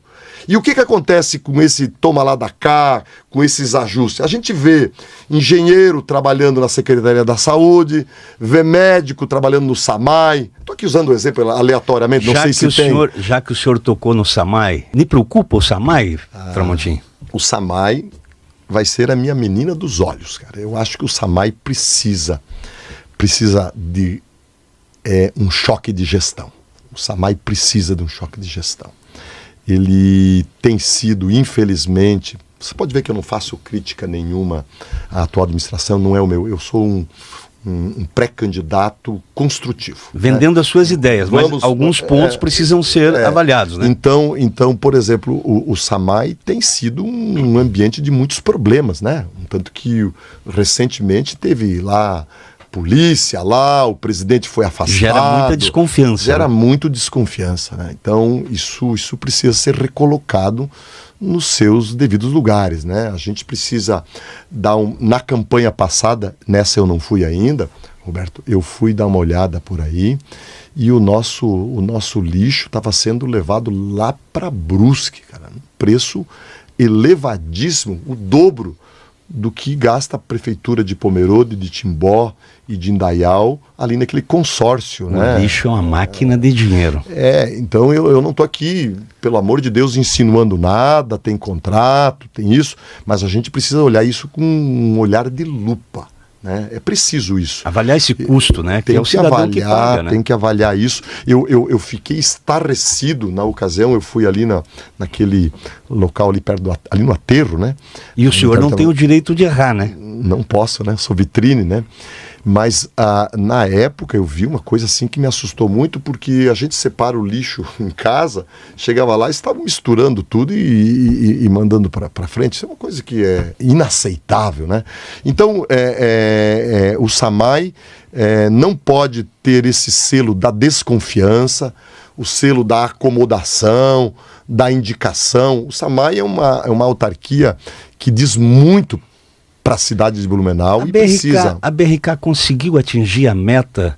E o que acontece com esse toma lá da cá, com esses ajustes? A gente vê engenheiro trabalhando na Secretaria da Saúde, vê médico trabalhando no SAMAI. Estou aqui usando o exemplo aleatoriamente, não sei se tem. Já que o senhor tocou no SAMAI, me preocupa o SAMAI, Tramontim? O SAMAI vai ser a minha menina dos olhos, cara. Eu acho que o SAMAI precisa de um choque de gestão. O SAMAI precisa de um choque de gestão. Ele tem sido, infelizmente, você pode ver que eu não faço crítica nenhuma à atual administração, não é o meu, eu sou um pré-candidato construtivo. Vendendo as suas ideias, mas alguns pontos precisam ser avaliados, né? Então, por exemplo, o SAMAI tem sido um ambiente de muitos problemas, né? Tanto que recentemente teve lá polícia lá, o presidente foi afastado. Gera muita desconfiança. Gera muito desconfiança, né? Então, isso precisa ser recolocado nos seus devidos lugares, né? A gente precisa dar na campanha passada, nessa eu não fui ainda, Roberto, eu fui dar uma olhada por aí e o nosso lixo estava sendo levado lá para Brusque, cara, um preço elevadíssimo, o dobro do que gasta a prefeitura de Pomerode, de Timbó e de Indaial, ali naquele consórcio, né? O lixo é uma máquina de dinheiro. Então eu não estou aqui, pelo amor de Deus, insinuando nada, tem contrato, tem isso, mas a gente precisa olhar isso com um olhar de lupa, né? É preciso isso. Avaliar esse custo, né? Tem é o cidadão que paga, né? Tem que avaliar isso. Eu fiquei estarrecido na ocasião, eu fui ali naquele local ali perto ali no aterro, né? E o senhor não tem o direito de errar, né? Não posso, né? Sou vitrine, né? Mas na época eu vi uma coisa assim que me assustou muito, porque a gente separa o lixo em casa, chegava lá e estavam misturando tudo e mandando para frente. Isso é uma coisa que é inaceitável, né? Então, o SAMAI não pode ter esse selo da desconfiança, o selo da acomodação, da indicação. O SAMAI é uma autarquia que diz muito para a cidade de Blumenau e precisa. A BRK conseguiu atingir a meta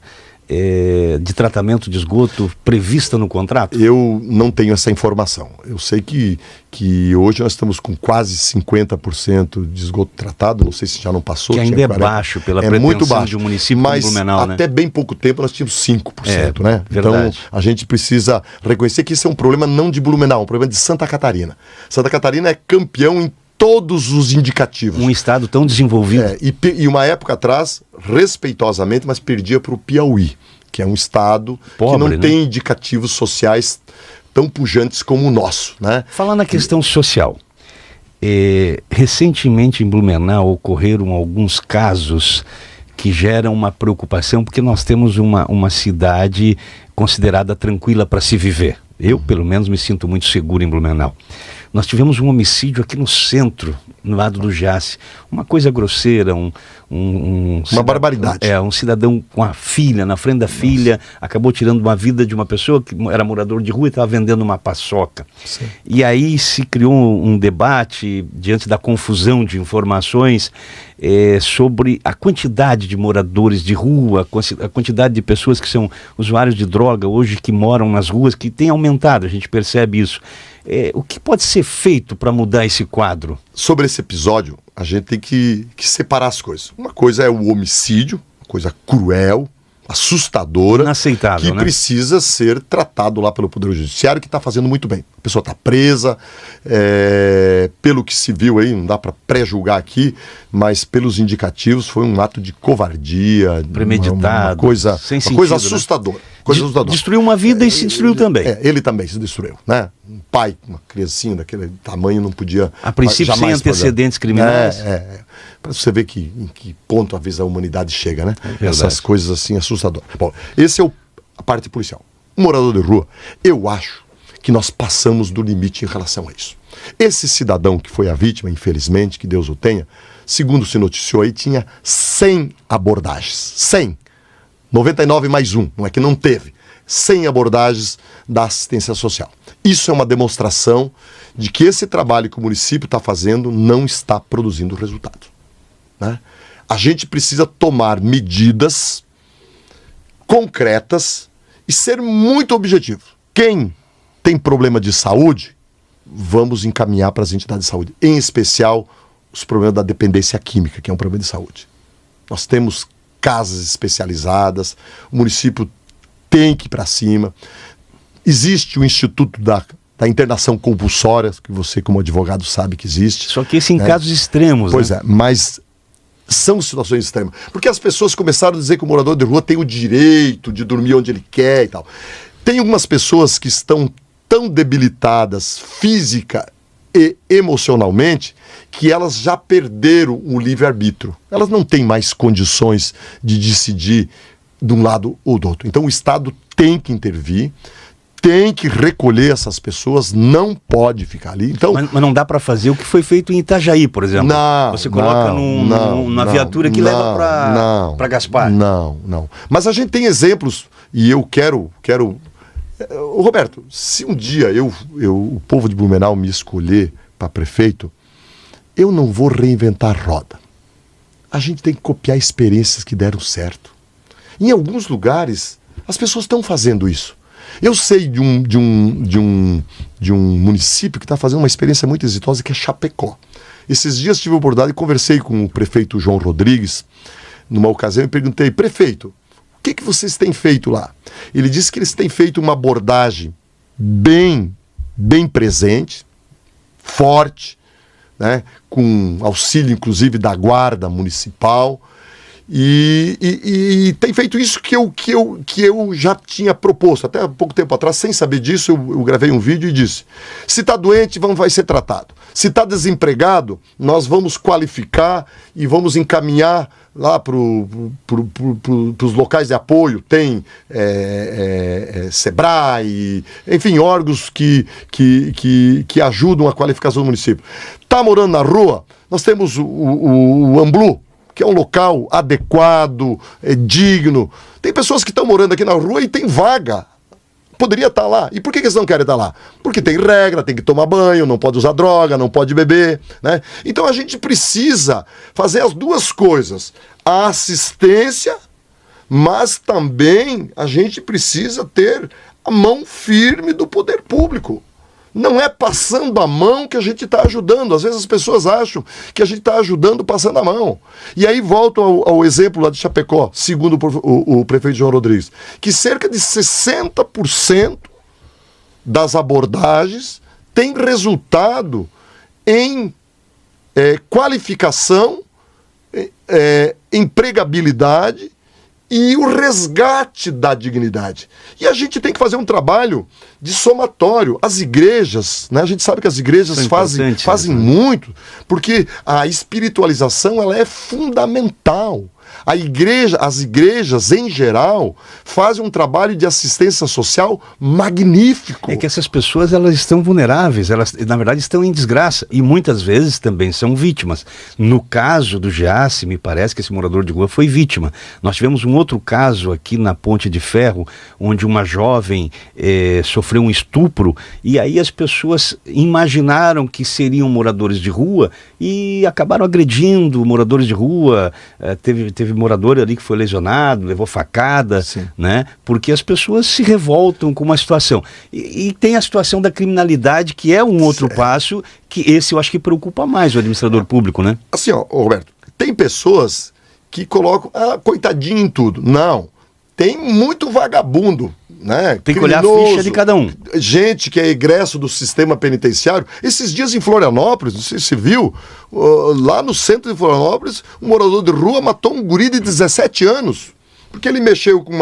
de tratamento de esgoto prevista no contrato? Eu não tenho essa informação. Eu sei que hoje nós estamos com quase 50% de esgoto tratado, não sei se já não passou. Que ainda é baixo pela pretensão muito baixo, de um município mas como Blumenau, até bem pouco tempo nós tínhamos 5%, né? Verdade. Então a gente precisa reconhecer que isso é um problema não de Blumenau, é um problema de Santa Catarina. Santa Catarina é campeão em todos os indicativos. Um estado tão desenvolvido. E uma época atrás, respeitosamente, mas perdia para o Piauí, que é um estado pobre, que não tem indicativos sociais tão pujantes como o nosso, né? Falando na questão social, recentemente em Blumenau ocorreram alguns casos que geram uma preocupação, porque nós temos uma cidade considerada tranquila para se viver. Eu, pelo menos, me sinto muito seguro em Blumenau. Nós tivemos um homicídio aqui no centro, no lado do Jace. Uma coisa grosseira, uma barbaridade. Um cidadão com a filha, na frente da filha, acabou tirando uma vida de uma pessoa que era morador de rua e estava vendendo uma paçoca. Sim. E aí se criou um debate, diante da confusão de informações, sobre a quantidade de moradores de rua, a quantidade de pessoas que são usuários de droga hoje, que moram nas ruas, que tem aumentado, a gente percebe isso. O que pode ser feito para mudar esse quadro? Sobre esse episódio, a gente tem que separar as coisas. Uma coisa é o homicídio, uma coisa cruel, assustadora, inaceitável, que precisa ser tratado lá pelo Poder Judiciário, que está fazendo muito bem. A pessoa está presa, pelo que se viu aí, não dá para pré-julgar aqui, mas pelos indicativos foi um ato de covardia, premeditado, uma coisa assustadora. Né? Destruiu uma vida e se destruiu também. Ele também se destruiu, né? Um pai, uma criancinha daquele tamanho não podia... A princípio sem antecedentes criminais. Para você ver em que ponto às vezes a humanidade chega, né? Essas coisas assim assustadoras. Bom, esse é a parte policial. O morador de rua, eu acho que nós passamos do limite em relação a isso. Esse cidadão que foi a vítima, infelizmente, que Deus o tenha, segundo se noticiou aí, tinha 100 abordagens. 100. 99 mais 1, não é que não teve. sem abordagens da assistência social. Isso é uma demonstração de que esse trabalho que o município está fazendo não está produzindo resultado, né? A gente precisa tomar medidas concretas e ser muito objetivo. Quem tem problema de saúde, vamos encaminhar para as entidades de saúde, em especial os problemas da dependência química, que é um problema de saúde. Nós temos casas especializadas, o município tem que ir para cima. Existe o Instituto da Internação Compulsória, que você como advogado sabe que existe. Só que isso em casos extremos, Pois né? mas são situações extremas. Porque as pessoas começaram a dizer que o morador de rua tem o direito de dormir onde ele quer e tal. Tem algumas pessoas que estão tão debilitadas física e emocionalmente que elas já perderam o livre-arbítrio. Elas não têm mais condições de decidir de um lado ou do outro. Então o Estado tem que intervir, tem que recolher essas pessoas, não pode ficar ali. Então, mas não dá para fazer o que foi feito em Itajaí, por exemplo. Você coloca numa viatura que leva para Gaspar. Não. Mas a gente tem exemplos, e eu quero... Roberto, se um dia o povo de Blumenau me escolher para prefeito, eu não vou reinventar a roda. A gente tem que copiar experiências que deram certo. Em alguns lugares, as pessoas estão fazendo isso. Eu sei de um município que está fazendo uma experiência muito exitosa, que é Chapecó. Esses dias tive a oportunidade e conversei com o prefeito João Rodrigues, numa ocasião, e perguntei: prefeito, o que vocês têm feito lá? Ele disse que eles têm feito uma abordagem bem presente, forte, né, com auxílio inclusive da guarda municipal, e tem feito isso que eu já tinha proposto até há pouco tempo atrás. Sem saber disso, eu gravei um vídeo e disse: se está doente, vai ser tratado. Se está desempregado, nós vamos qualificar e vamos encaminhar lá para os locais de apoio. Tem Sebrae, enfim, órgãos que ajudam a qualificação do município. Está morando na rua, nós temos o Amblu, que é um local adequado, digno. Tem pessoas que estão morando aqui na rua e tem vaga. Poderia estar lá. E por que eles não querem estar lá? Porque tem regra, tem que tomar banho, não pode usar droga, não pode beber, né? Então a gente precisa fazer as duas coisas. A assistência, mas também a gente precisa ter a mão firme do poder público. Não é passando a mão que a gente está ajudando. Às vezes as pessoas acham que a gente está ajudando passando a mão. E aí volto ao exemplo lá de Chapecó, segundo o prefeito João Rodrigues, que cerca de 60% das abordagens tem resultado em qualificação, empregabilidade e o resgate da dignidade. E a gente tem que fazer um trabalho de somatório. As igrejas, né? A gente sabe que as igrejas fazem muito, porque a espiritualização ela é fundamental. As igrejas, em geral, fazem um trabalho de assistência social magnífico. É que essas pessoas, elas estão vulneráveis, elas, na verdade, estão em desgraça, e muitas vezes também são vítimas. No caso do Giasse, me parece que esse morador de rua foi vítima. Nós tivemos um outro caso aqui na Ponte de Ferro, onde uma jovem sofreu um estupro, e aí as pessoas imaginaram que seriam moradores de rua e acabaram agredindo moradores de rua. Teve morador ali que foi lesionado, levou facada, né? Porque as pessoas se revoltam com uma situação. E tem a situação da criminalidade, que é um outro passo, que esse eu acho que preocupa mais o administrador público, né? Assim, ó, Roberto, tem pessoas que colocam, coitadinho em tudo. Não, tem muito vagabundo, né? Tem que olhar a ficha de cada um. Gente que é egresso do sistema penitenciário. Esses dias em Florianópolis, não sei se você viu, lá no centro de Florianópolis, um morador de rua matou um guri de 17 anos. Porque ele mexeu com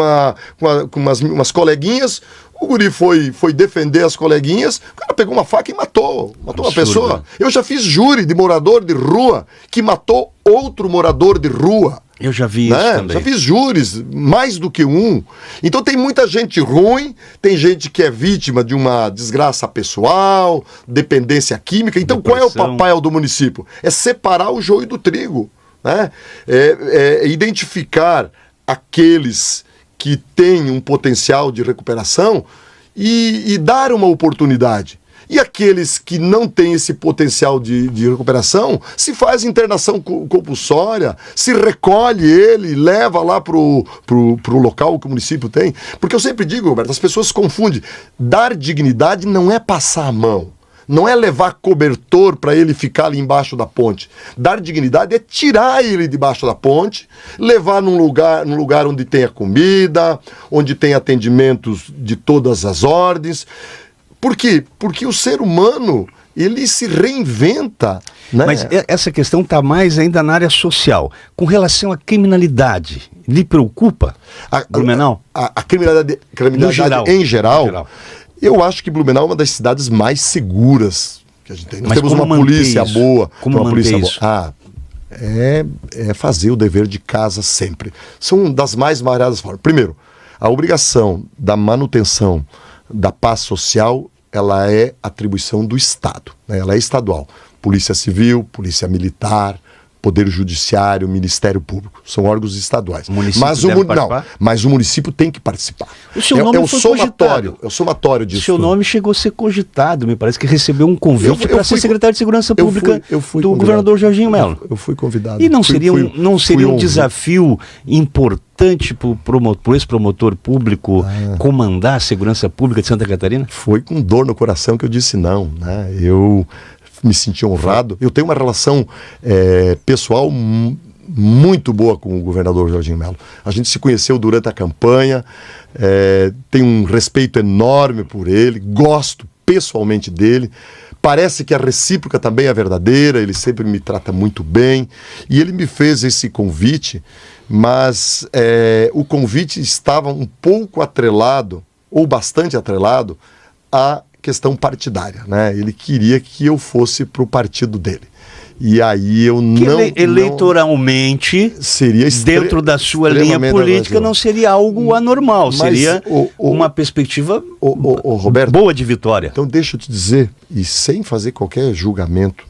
umas coleguinhas, o guri foi defender as coleguinhas, o cara pegou uma faca e matou uma pessoa. Eu já fiz júri de morador de rua que matou outro morador de rua. Eu já vi isso também. Já fiz júris, mais do que um. Então tem muita gente ruim, tem gente que é vítima de uma desgraça pessoal, dependência química. Então depressão. Qual é o papel do município? É separar o joio do trigo, né? Identificar aqueles que tem um potencial de recuperação e dar uma oportunidade. E aqueles que não têm esse potencial de recuperação, se faz internação compulsória, se recolhe ele, leva lá pro local que o município tem. Porque eu sempre digo, Roberto, as pessoas confundem. Dar dignidade não é passar a mão. Não é levar cobertor para ele ficar ali embaixo da ponte. Dar dignidade é tirar ele debaixo da ponte, levar num lugar onde tenha comida, onde tem atendimentos de todas as ordens. Por quê? Porque o ser humano, ele se reinventa, né? Mas essa questão está mais ainda na área social. Com relação à criminalidade, lhe preocupa, Blumenau? A criminalidade em geral, eu acho que Blumenau é uma das cidades mais seguras que a gente tem. Nós temos uma polícia boa. Como manter isso? É fazer o dever de casa sempre. São das mais variadas formas. Primeiro, a obrigação da manutenção da paz social, ela é atribuição do Estado, né? Ela é estadual. Polícia Civil, Polícia Militar, Poder Judiciário, Ministério Público. São órgãos estaduais. Mas o município tem que participar. O seu nome foi cogitado. É o somatório disso. O seu nome chegou a ser cogitado, me parece que recebeu um convite para ser secretário de Segurança Pública do governador Jorginho Melo. Eu fui convidado. E não seria um desafio importante para esse promotor público comandar a segurança pública de Santa Catarina? Foi com dor no coração que eu disse não, né? Eu me senti honrado. Eu tenho uma relação pessoal muito boa com o governador Jorginho Melo. A gente se conheceu durante a campanha, tenho um respeito enorme por ele, gosto pessoalmente dele. Parece que a recíproca também é verdadeira, ele sempre me trata muito bem. E ele me fez esse convite, mas o convite estava um pouco atrelado, ou bastante atrelado, a questão partidária, né? Ele queria que eu fosse para o partido dele. E aí eu eleitoralmente, seria dentro da sua linha política, não seria algo anormal, mas seria uma perspectiva Roberto, boa de vitória. Então deixa eu te dizer, e sem fazer qualquer julgamento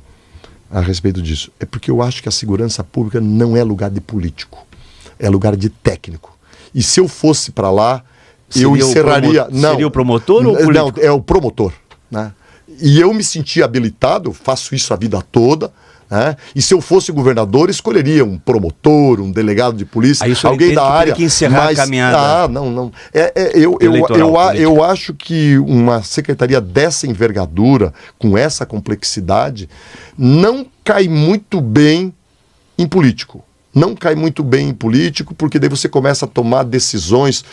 a respeito disso, é porque eu acho que a segurança pública não é lugar de político, é lugar de técnico. E se eu fosse para lá, eu encerraria... Seria o promotor ou o político? Não, é o promotor, né? E eu me senti habilitado, faço isso a vida toda, né? E se eu fosse governador, escolheria um promotor, um delegado de polícia, alguém da área. Que encerrar a caminhada. Não. Eu acho que uma secretaria dessa envergadura, com essa complexidade, não cai muito bem em político. Não cai muito bem em político, porque daí você começa a tomar decisões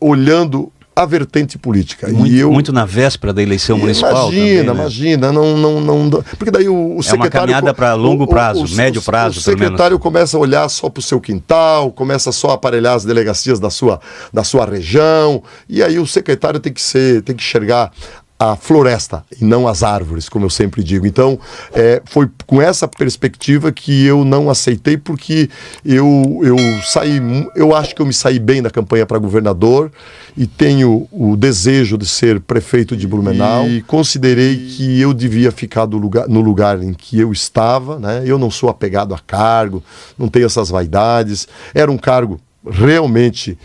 olhando a vertente política. Muito na véspera da eleição municipal. Imagina, não, porque daí o secretário... É uma caminhada para longo prazo, médio prazo, pelo menos. O secretário começa a olhar só para o seu quintal, começa só a aparelhar as delegacias da sua região, e aí o secretário tem que enxergar a floresta e não as árvores, como eu sempre digo. Então, foi com essa perspectiva que eu não aceitei, porque eu acho que eu me saí bem da campanha para governador e tenho o desejo de ser prefeito de Blumenau e considerei que eu devia ficar no lugar em que eu estava, né? Eu não sou apegado a cargo, não tenho essas vaidades, era um cargo realmente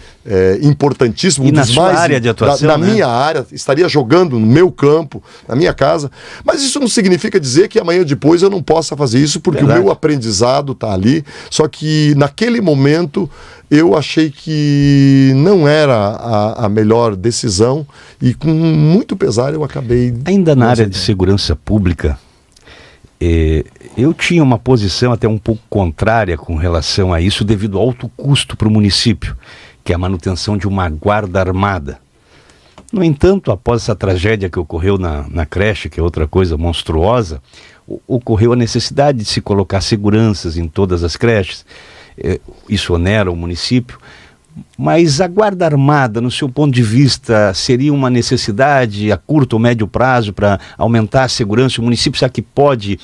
importantíssimo. E na sua área de atuação, na minha área, estaria jogando no meu campo, na minha casa, mas isso não significa dizer que amanhã depois eu não possa fazer isso, porque o meu aprendizado está ali, só que naquele momento eu achei que não era a melhor decisão e com muito pesar eu acabei... Ainda na área de segurança pública, eu tinha uma posição até um pouco contrária com relação a isso, devido ao alto custo para o município, que é a manutenção de uma guarda armada. No entanto, após essa tragédia que ocorreu na creche, que é outra coisa monstruosa, ocorreu a necessidade de se colocar seguranças em todas as creches. Isso onera o município. Mas a guarda armada, no seu ponto de vista, seria uma necessidade a curto ou médio prazo para aumentar a segurança? O município será que pode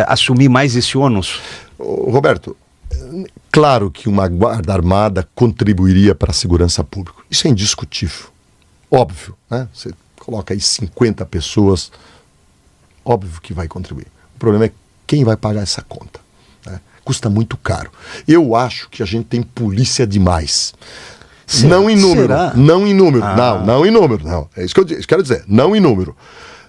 assumir mais esse ônus? Roberto, claro que uma guarda armada contribuiria para a segurança pública. Isso é indiscutível. Óbvio, né? Você coloca aí 50 pessoas, óbvio que vai contribuir. O problema é quem vai pagar essa conta, né? Custa muito caro. Eu acho que a gente tem polícia demais. Não em número. Será? Não em número. Não em número. Não. É isso que eu quero dizer. Não em número.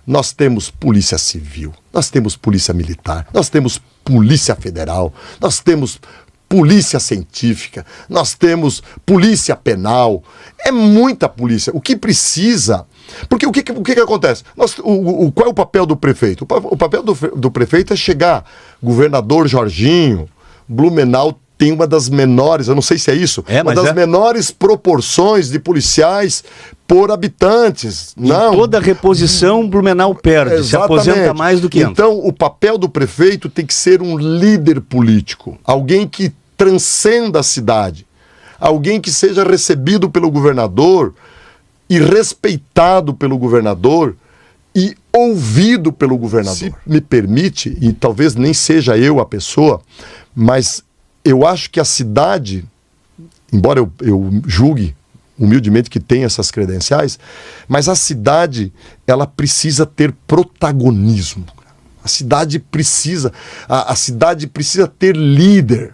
Nós temos polícia civil, nós temos polícia militar, nós temos polícia federal, nós temos polícia científica, nós temos polícia penal. É muita polícia. O que precisa... Porque o que acontece? Qual é o papel do prefeito? O papel do prefeito é chegar. Governador Jorginho, Blumenau tem uma das menores, eu não sei se é isso, uma das menores proporções de policiais por habitantes. Não. Em toda reposição, Blumenau perde, exatamente. Se aposenta mais do que entra. Então, o papel do prefeito tem que ser um líder político, alguém que transcenda a cidade, alguém que seja recebido pelo governador e respeitado pelo governador e ouvido pelo governador. Se me permite, e talvez nem seja eu a pessoa, mas eu acho que a cidade, embora eu julgue humildemente que tem essas credenciais, mas a cidade, ela precisa ter protagonismo. A cidade precisa ter líder.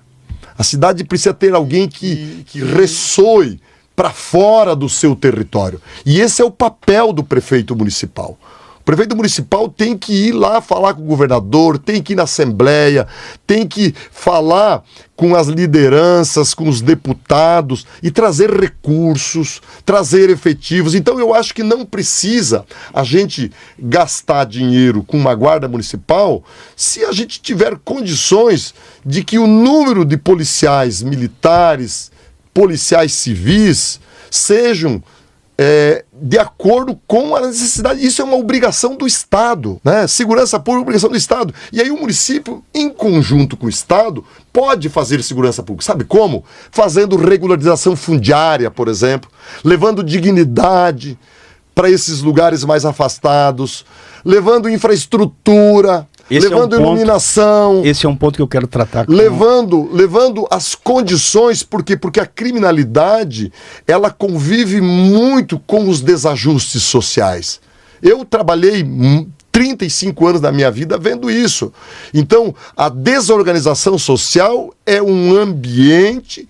A cidade precisa ter alguém que ressoe para fora do seu território. E esse é o papel do prefeito municipal. O prefeito municipal tem que ir lá falar com o governador, tem que ir na Assembleia, tem que falar com as lideranças, com os deputados e trazer recursos, trazer efetivos. Então eu acho que não precisa a gente gastar dinheiro com uma guarda municipal se a gente tiver condições de que o número de policiais militares, policiais civis, sejam de acordo com a necessidade. Isso é uma obrigação do Estado, né? Segurança pública é obrigação do Estado. E aí o município, em conjunto com o Estado, pode fazer segurança pública. Sabe como? Fazendo regularização fundiária, por exemplo, levando dignidade para esses lugares mais afastados, levando infraestrutura, levando iluminação. Esse é um ponto que eu quero tratar. Levando as condições, porque a criminalidade, ela convive muito com os desajustes sociais. Eu trabalhei 35 anos da minha vida vendo isso. Então, a desorganização social é um ambiente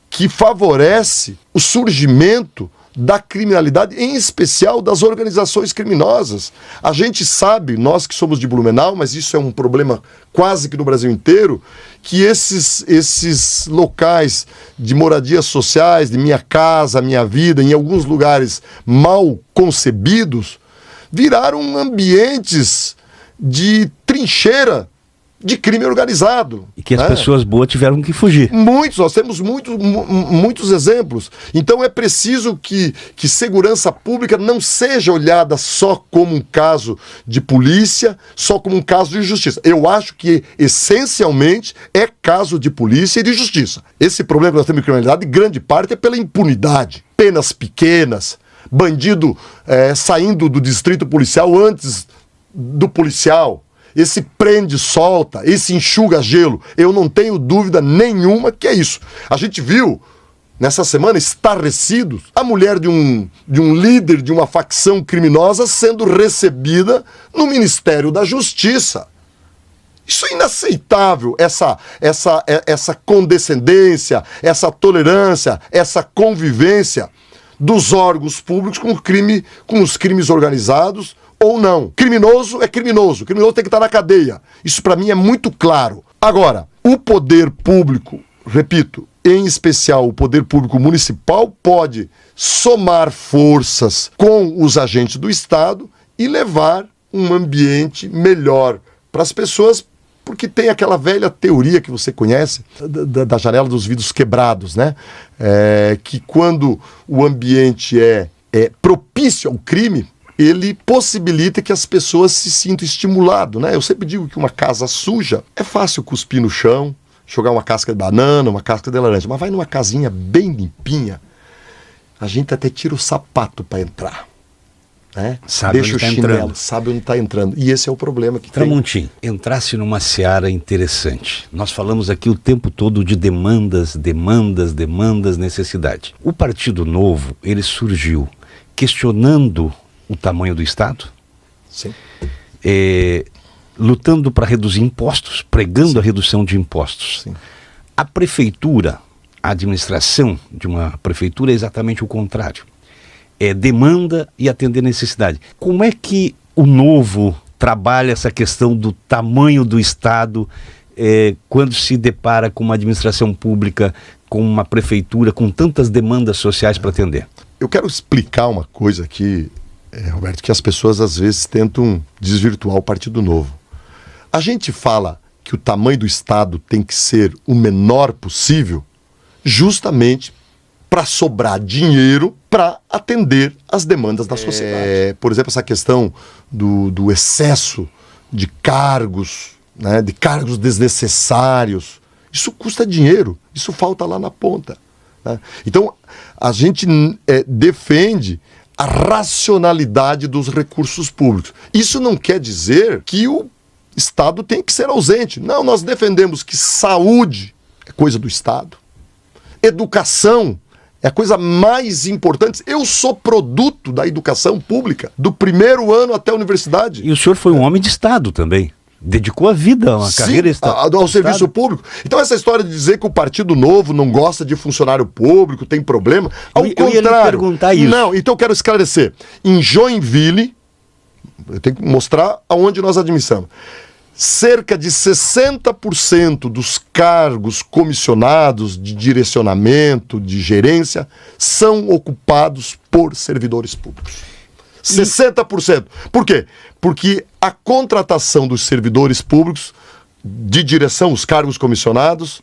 que favorece o surgimento da criminalidade, em especial das organizações criminosas. A gente sabe, nós que somos de Blumenau, mas isso é um problema quase que no Brasil inteiro, que esses locais de moradias sociais, de Minha Casa, Minha Vida, em alguns lugares mal concebidos, viraram ambientes de trincheira de crime organizado. E que as pessoas boas tiveram que fugir. Nós temos muitos exemplos. Então é preciso que segurança pública não seja olhada só como um caso de polícia, só como um caso de justiça. Eu acho que, essencialmente, é caso de polícia e de justiça. Esse problema que nós temos de criminalidade, grande parte é pela impunidade. Penas pequenas, bandido saindo do distrito policial antes do policial. Esse prende, solta, esse enxuga gelo. Eu não tenho dúvida nenhuma que é isso. A gente viu, nessa semana, estarrecidos, a mulher de um líder de uma facção criminosa sendo recebida no Ministério da Justiça. Isso é inaceitável, essa condescendência, essa tolerância, essa convivência dos órgãos públicos com os crimes organizados, ou não. Criminoso é criminoso. O criminoso tem que estar na cadeia. Isso para mim é muito claro. Agora, o poder público, repito, em especial o poder público municipal, pode somar forças com os agentes do Estado e levar um ambiente melhor para as pessoas, porque tem aquela velha teoria que você conhece, da janela dos vidros quebrados, né? Que quando o ambiente é propício ao crime, ele possibilita que as pessoas se sintam estimuladas, né? Eu sempre digo que uma casa suja é fácil cuspir no chão, jogar uma casca de banana, uma casca de laranja, mas vai numa casinha bem limpinha, a gente até tira o sapato para entrar, né? Deixa o chinelo, sabe onde está entrando. E esse é o problema que Tramontim, entrasse numa seara interessante. Nós falamos aqui o tempo todo de demandas, necessidade. O Partido Novo, ele surgiu questionando o tamanho do Estado, sim, lutando para reduzir impostos, pregando, sim, a redução de impostos. Sim. A prefeitura, A administração de uma prefeitura é exatamente o contrário. É demanda e atender necessidade. Como é que o Novo trabalha essa questão do tamanho do Estado quando se depara com uma administração pública, com uma prefeitura, com tantas demandas sociais para atender? Eu quero explicar uma coisa aqui, Roberto, que as pessoas às vezes tentam desvirtuar o Partido Novo. A gente fala que o tamanho do Estado tem que ser o menor possível justamente para sobrar dinheiro para atender as demandas da sociedade. Por exemplo, essa questão do excesso de cargos, né, de cargos desnecessários. Isso custa dinheiro, isso falta lá na ponta. Né? Então, a gente defende a racionalidade dos recursos públicos. Isso não quer dizer que o Estado tem que ser ausente. Não, nós defendemos que saúde é coisa do Estado, educação é a coisa mais importante. Eu sou produto da educação pública, do primeiro ano até a universidade. E o senhor foi um homem de Estado também. Dedicou a vida a uma carreira ao serviço público. Então essa história de dizer que o Partido Novo não gosta de funcionário público, tem problema, ao contrário. Eu ia lhe perguntar isso. Não, então eu quero esclarecer. Em Joinville, eu tenho que mostrar aonde nós administramos. Cerca de 60% dos cargos comissionados de direcionamento, de gerência, são ocupados por servidores públicos. 60%. Por quê? Porque a contratação dos servidores públicos de direção, os cargos comissionados,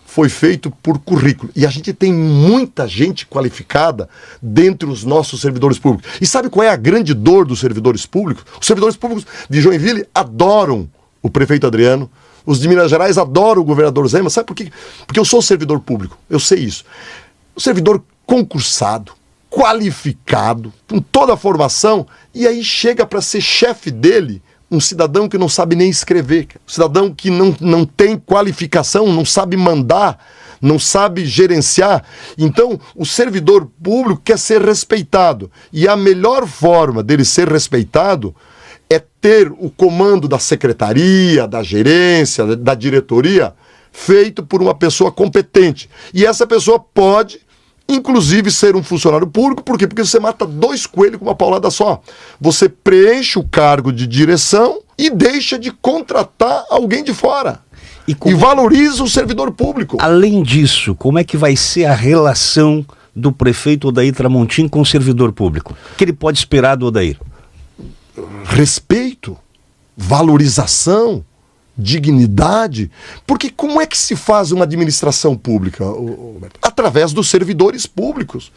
foi feito por currículo. E a gente tem muita gente qualificada dentre os nossos servidores públicos. E sabe qual é a grande dor dos servidores públicos? Os servidores públicos de Joinville adoram o prefeito Adriano, os de Minas Gerais adoram o governador Zema. Sabe por quê? Porque eu sou servidor público, eu sei isso. O servidor concursado, qualificado, com toda a formação, e aí chega para ser chefe dele um cidadão que não sabe nem escrever, um cidadão que não tem qualificação, não sabe mandar, não sabe gerenciar. Então, o servidor público quer ser respeitado, e a melhor forma dele ser respeitado é ter o comando da secretaria, da gerência, da diretoria, feito por uma pessoa competente. E essa pessoa pode, inclusive, ser um funcionário público. Por quê? Porque você mata 2 coelhos com uma paulada só. Você preenche o cargo de direção e deixa de contratar alguém de fora. E valoriza o servidor público. Além disso, como é que vai ser a relação do prefeito Odair Tramontim com o servidor público? O que ele pode esperar do Odair? Respeito, valorização, dignidade. Porque como é que se faz uma administração pública, Roberto? Através dos servidores públicos.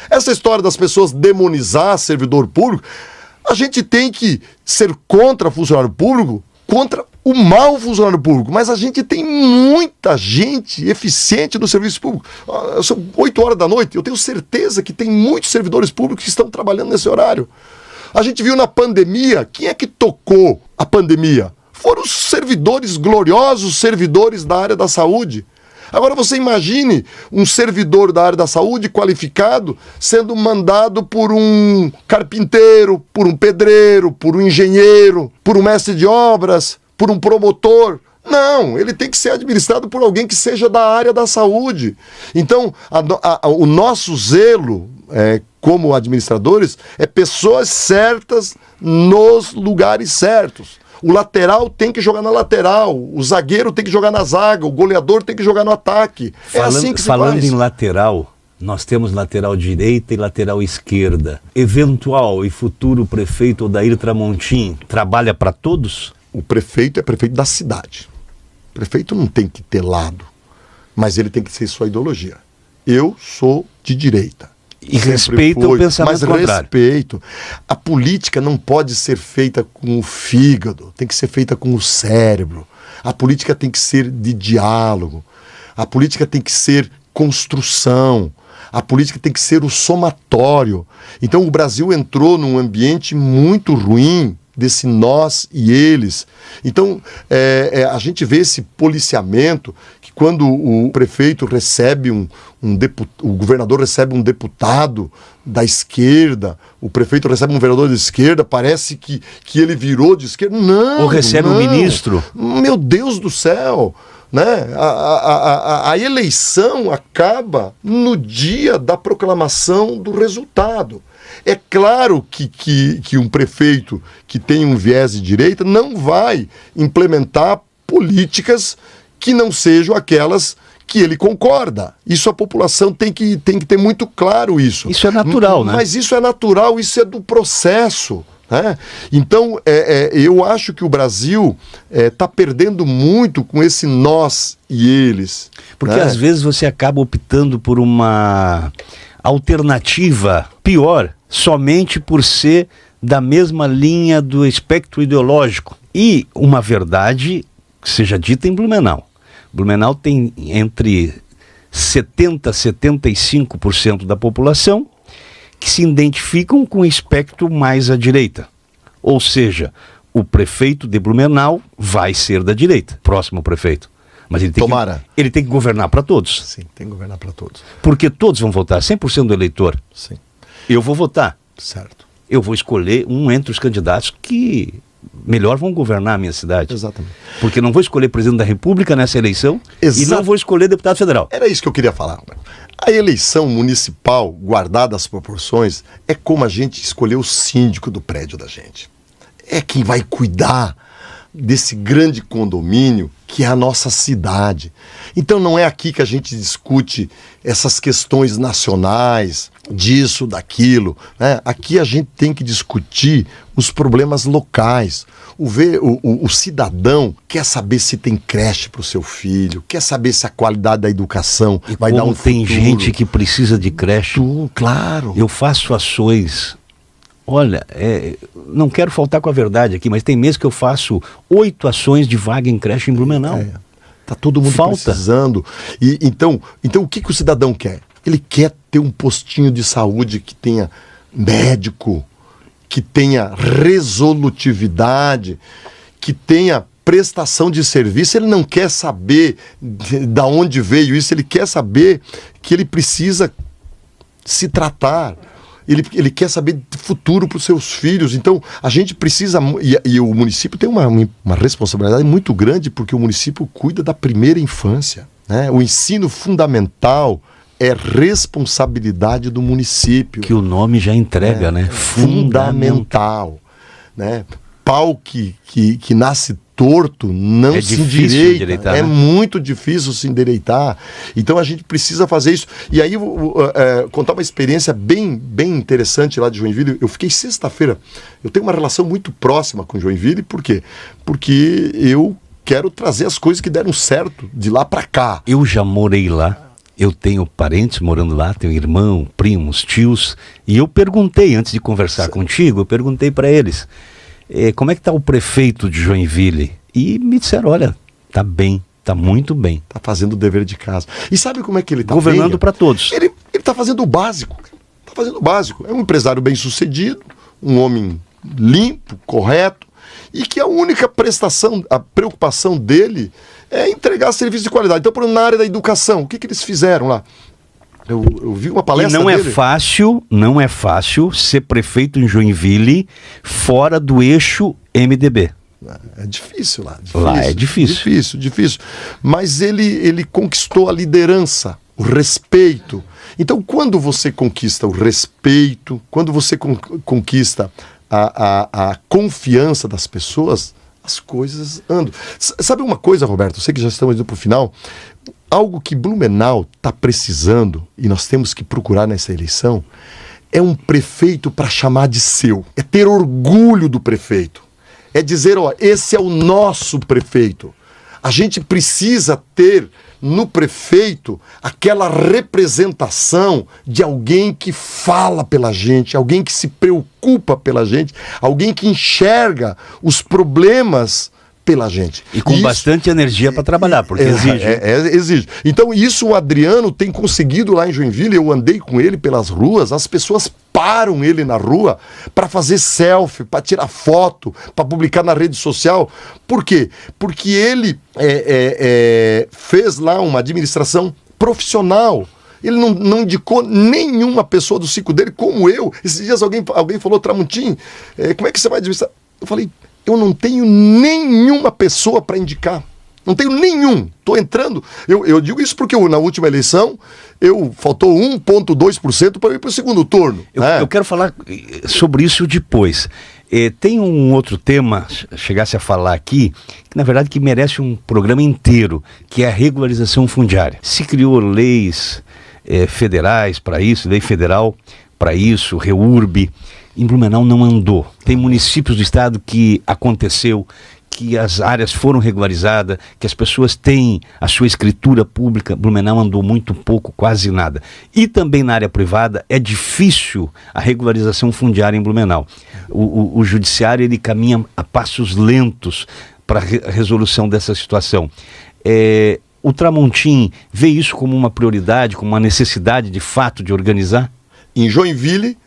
Essa história das pessoas demonizar servidor público, a gente tem que ser contra funcionário público, contra o mau funcionário público, mas a gente tem muita gente eficiente no serviço público. São 8 horas da noite, eu tenho certeza que tem muitos servidores públicos que estão trabalhando nesse horário. A gente viu na pandemia, quem é que tocou a pandemia? Foram os servidores gloriosos, servidores da área da saúde. Agora você imagine um servidor da área da saúde qualificado sendo mandado por um carpinteiro, por um pedreiro, por um engenheiro, por um mestre de obras, por um promotor. Não, ele tem que ser administrado por alguém que seja da área da saúde. Então, o nosso zelo como administradores é pessoas certas nos lugares certos. O lateral tem que jogar na lateral, o zagueiro tem que jogar na zaga, o goleador tem que jogar no ataque. Assim que se faz. Falando em lateral, nós temos lateral direita e lateral esquerda. Eventual e futuro prefeito Odair Tramontim trabalha para todos? O prefeito é prefeito da cidade. O prefeito não tem que ter lado, mas ele tem que ser sua ideologia. Eu sou de direita. E respeita o pensamento contrário. Mas respeito. A política não pode ser feita com o fígado, tem que ser feita com o cérebro. A política tem que ser de diálogo. A política tem que ser construção. A política tem que ser o somatório. Então o Brasil entrou num ambiente muito ruim desse nós e eles. Então, a gente vê esse policiamento que quando o prefeito recebe o governador recebe um deputado da esquerda, o prefeito recebe um vereador de esquerda, parece que ele virou de esquerda. Não, ou recebe um ministro. Meu Deus do céu! Né? A eleição acaba no dia da proclamação do resultado. É claro que um prefeito que tem um viés de direita não vai implementar políticas que não sejam aquelas que ele concorda. Isso a população tem que ter muito claro isso. Isso é natural, né? Mas isso é natural, isso é do processo. Né? Então, eu acho que o Brasil está perdendo muito com esse nós e eles. Porque né? às vezes você acaba optando por uma alternativa pior, somente por ser da mesma linha do espectro ideológico. E uma verdade que seja dita em Blumenau. Blumenau tem entre 70% e 75% da população que se identificam com o espectro mais à direita. Ou seja, o prefeito de Blumenau vai ser da direita, próximo prefeito. Mas ele tem que governar para todos. Sim, tem que governar para todos. Porque todos vão votar, 100% do eleitor. Sim. Eu vou votar. Certo. Eu vou escolher um entre os candidatos que melhor vão governar a minha cidade. Exatamente. Porque não vou escolher presidente da República nessa eleição e não vou escolher deputado federal. Era isso que eu queria falar. A eleição municipal, guardada as proporções, é como a gente escolher o síndico do prédio da gente. É quem vai cuidar desse grande condomínio que é a nossa cidade. Então não é aqui que a gente discute essas questões nacionais, disso, daquilo, né? Aqui a gente tem que discutir os problemas locais. O cidadão quer saber se tem creche para o seu filho, quer saber se a qualidade da educação vai dar um futuro. Tem gente que precisa de creche. Claro. Eu faço ações. Olha, não quero faltar com a verdade aqui, mas tem meses que eu faço 8 ações de vaga em creche em Blumenau. Tá todo mundo precisando. Então o que o cidadão quer? Ele quer ter um postinho de saúde que tenha médico, que tenha resolutividade, que tenha prestação de serviço. Ele não quer saber de onde veio isso, ele quer saber que ele precisa se tratar. Ele quer saber do futuro para os seus filhos. Então, a gente precisa... E o município tem uma responsabilidade muito grande, porque o município cuida da primeira infância. Né? O ensino fundamental é responsabilidade do município. Que o nome já entrega, né? Fundamental. Né? Pau que nasce torto não se endireita. É muito difícil se endireitar. Então a gente precisa fazer isso. E aí contar uma experiência bem interessante lá de Joinville. Eu fiquei sexta-feira. Eu tenho uma relação muito próxima com Joinville. Por quê? Porque eu quero trazer as coisas que deram certo de lá para cá. Eu já morei lá. Eu tenho parentes morando lá, tenho irmão, primos, tios. E eu perguntei, antes de conversar contigo, eu perguntei para eles... como é que está o prefeito de Joinville? E me disseram, olha, está bem, está muito bem. Está fazendo o dever de casa. E sabe como é que ele está governando para todos. Ele está fazendo o básico. Está fazendo o básico. É um empresário bem sucedido, um homem limpo, correto, e que a única preocupação dele é entregar serviço de qualidade. Então, por exemplo, na área da educação, o que eles fizeram lá? Eu vi uma palestra dele. Não é fácil ser prefeito em Joinville fora do eixo MDB. É difícil lá. Lá é difícil. Difícil. Mas ele conquistou a liderança, o respeito. Então, quando você conquista o respeito, quando você conquista a confiança das pessoas, as coisas andam. Sabe uma coisa, Roberto? Eu sei que já estamos indo para o final. Algo que Blumenau está precisando, e nós temos que procurar nessa eleição, é um prefeito para chamar de seu. É ter orgulho do prefeito. É dizer, ó, esse é o nosso prefeito. A gente precisa ter no prefeito aquela representação de alguém que fala pela gente, alguém que se preocupa pela gente, alguém que enxerga os problemas pela gente. E com bastante energia para trabalhar, porque exige. Exige. Então isso o Adriano tem conseguido lá em Joinville. Eu andei com ele pelas ruas, as pessoas param ele na rua para fazer selfie, para tirar foto, para publicar na rede social. Por quê? Porque ele fez lá uma administração profissional. Ele não indicou nenhuma pessoa do ciclo dele, como eu. Esses dias alguém falou, Tramontim, como é que você vai administrar? Eu falei, eu não tenho nenhuma pessoa para indicar. Não tenho nenhum. Estou entrando. Eu digo isso porque na última eleição faltou 1,2% para ir para o segundo turno. Eu quero falar sobre isso depois. Tem um outro tema, chegasse a falar aqui, que na verdade que merece um programa inteiro, que é a regularização fundiária. Se criou leis federais para isso, lei federal para isso, REURB. Em Blumenau não andou. Tem municípios do estado que aconteceu, que as áreas foram regularizadas, que as pessoas têm a sua escritura pública. Blumenau andou muito pouco, quase nada. E também na área privada é difícil a regularização fundiária em Blumenau. O judiciário ele caminha a passos lentos para a resolução dessa situação. O Tramontim vê isso como uma prioridade, como uma necessidade de fato de organizar? Em Joinville,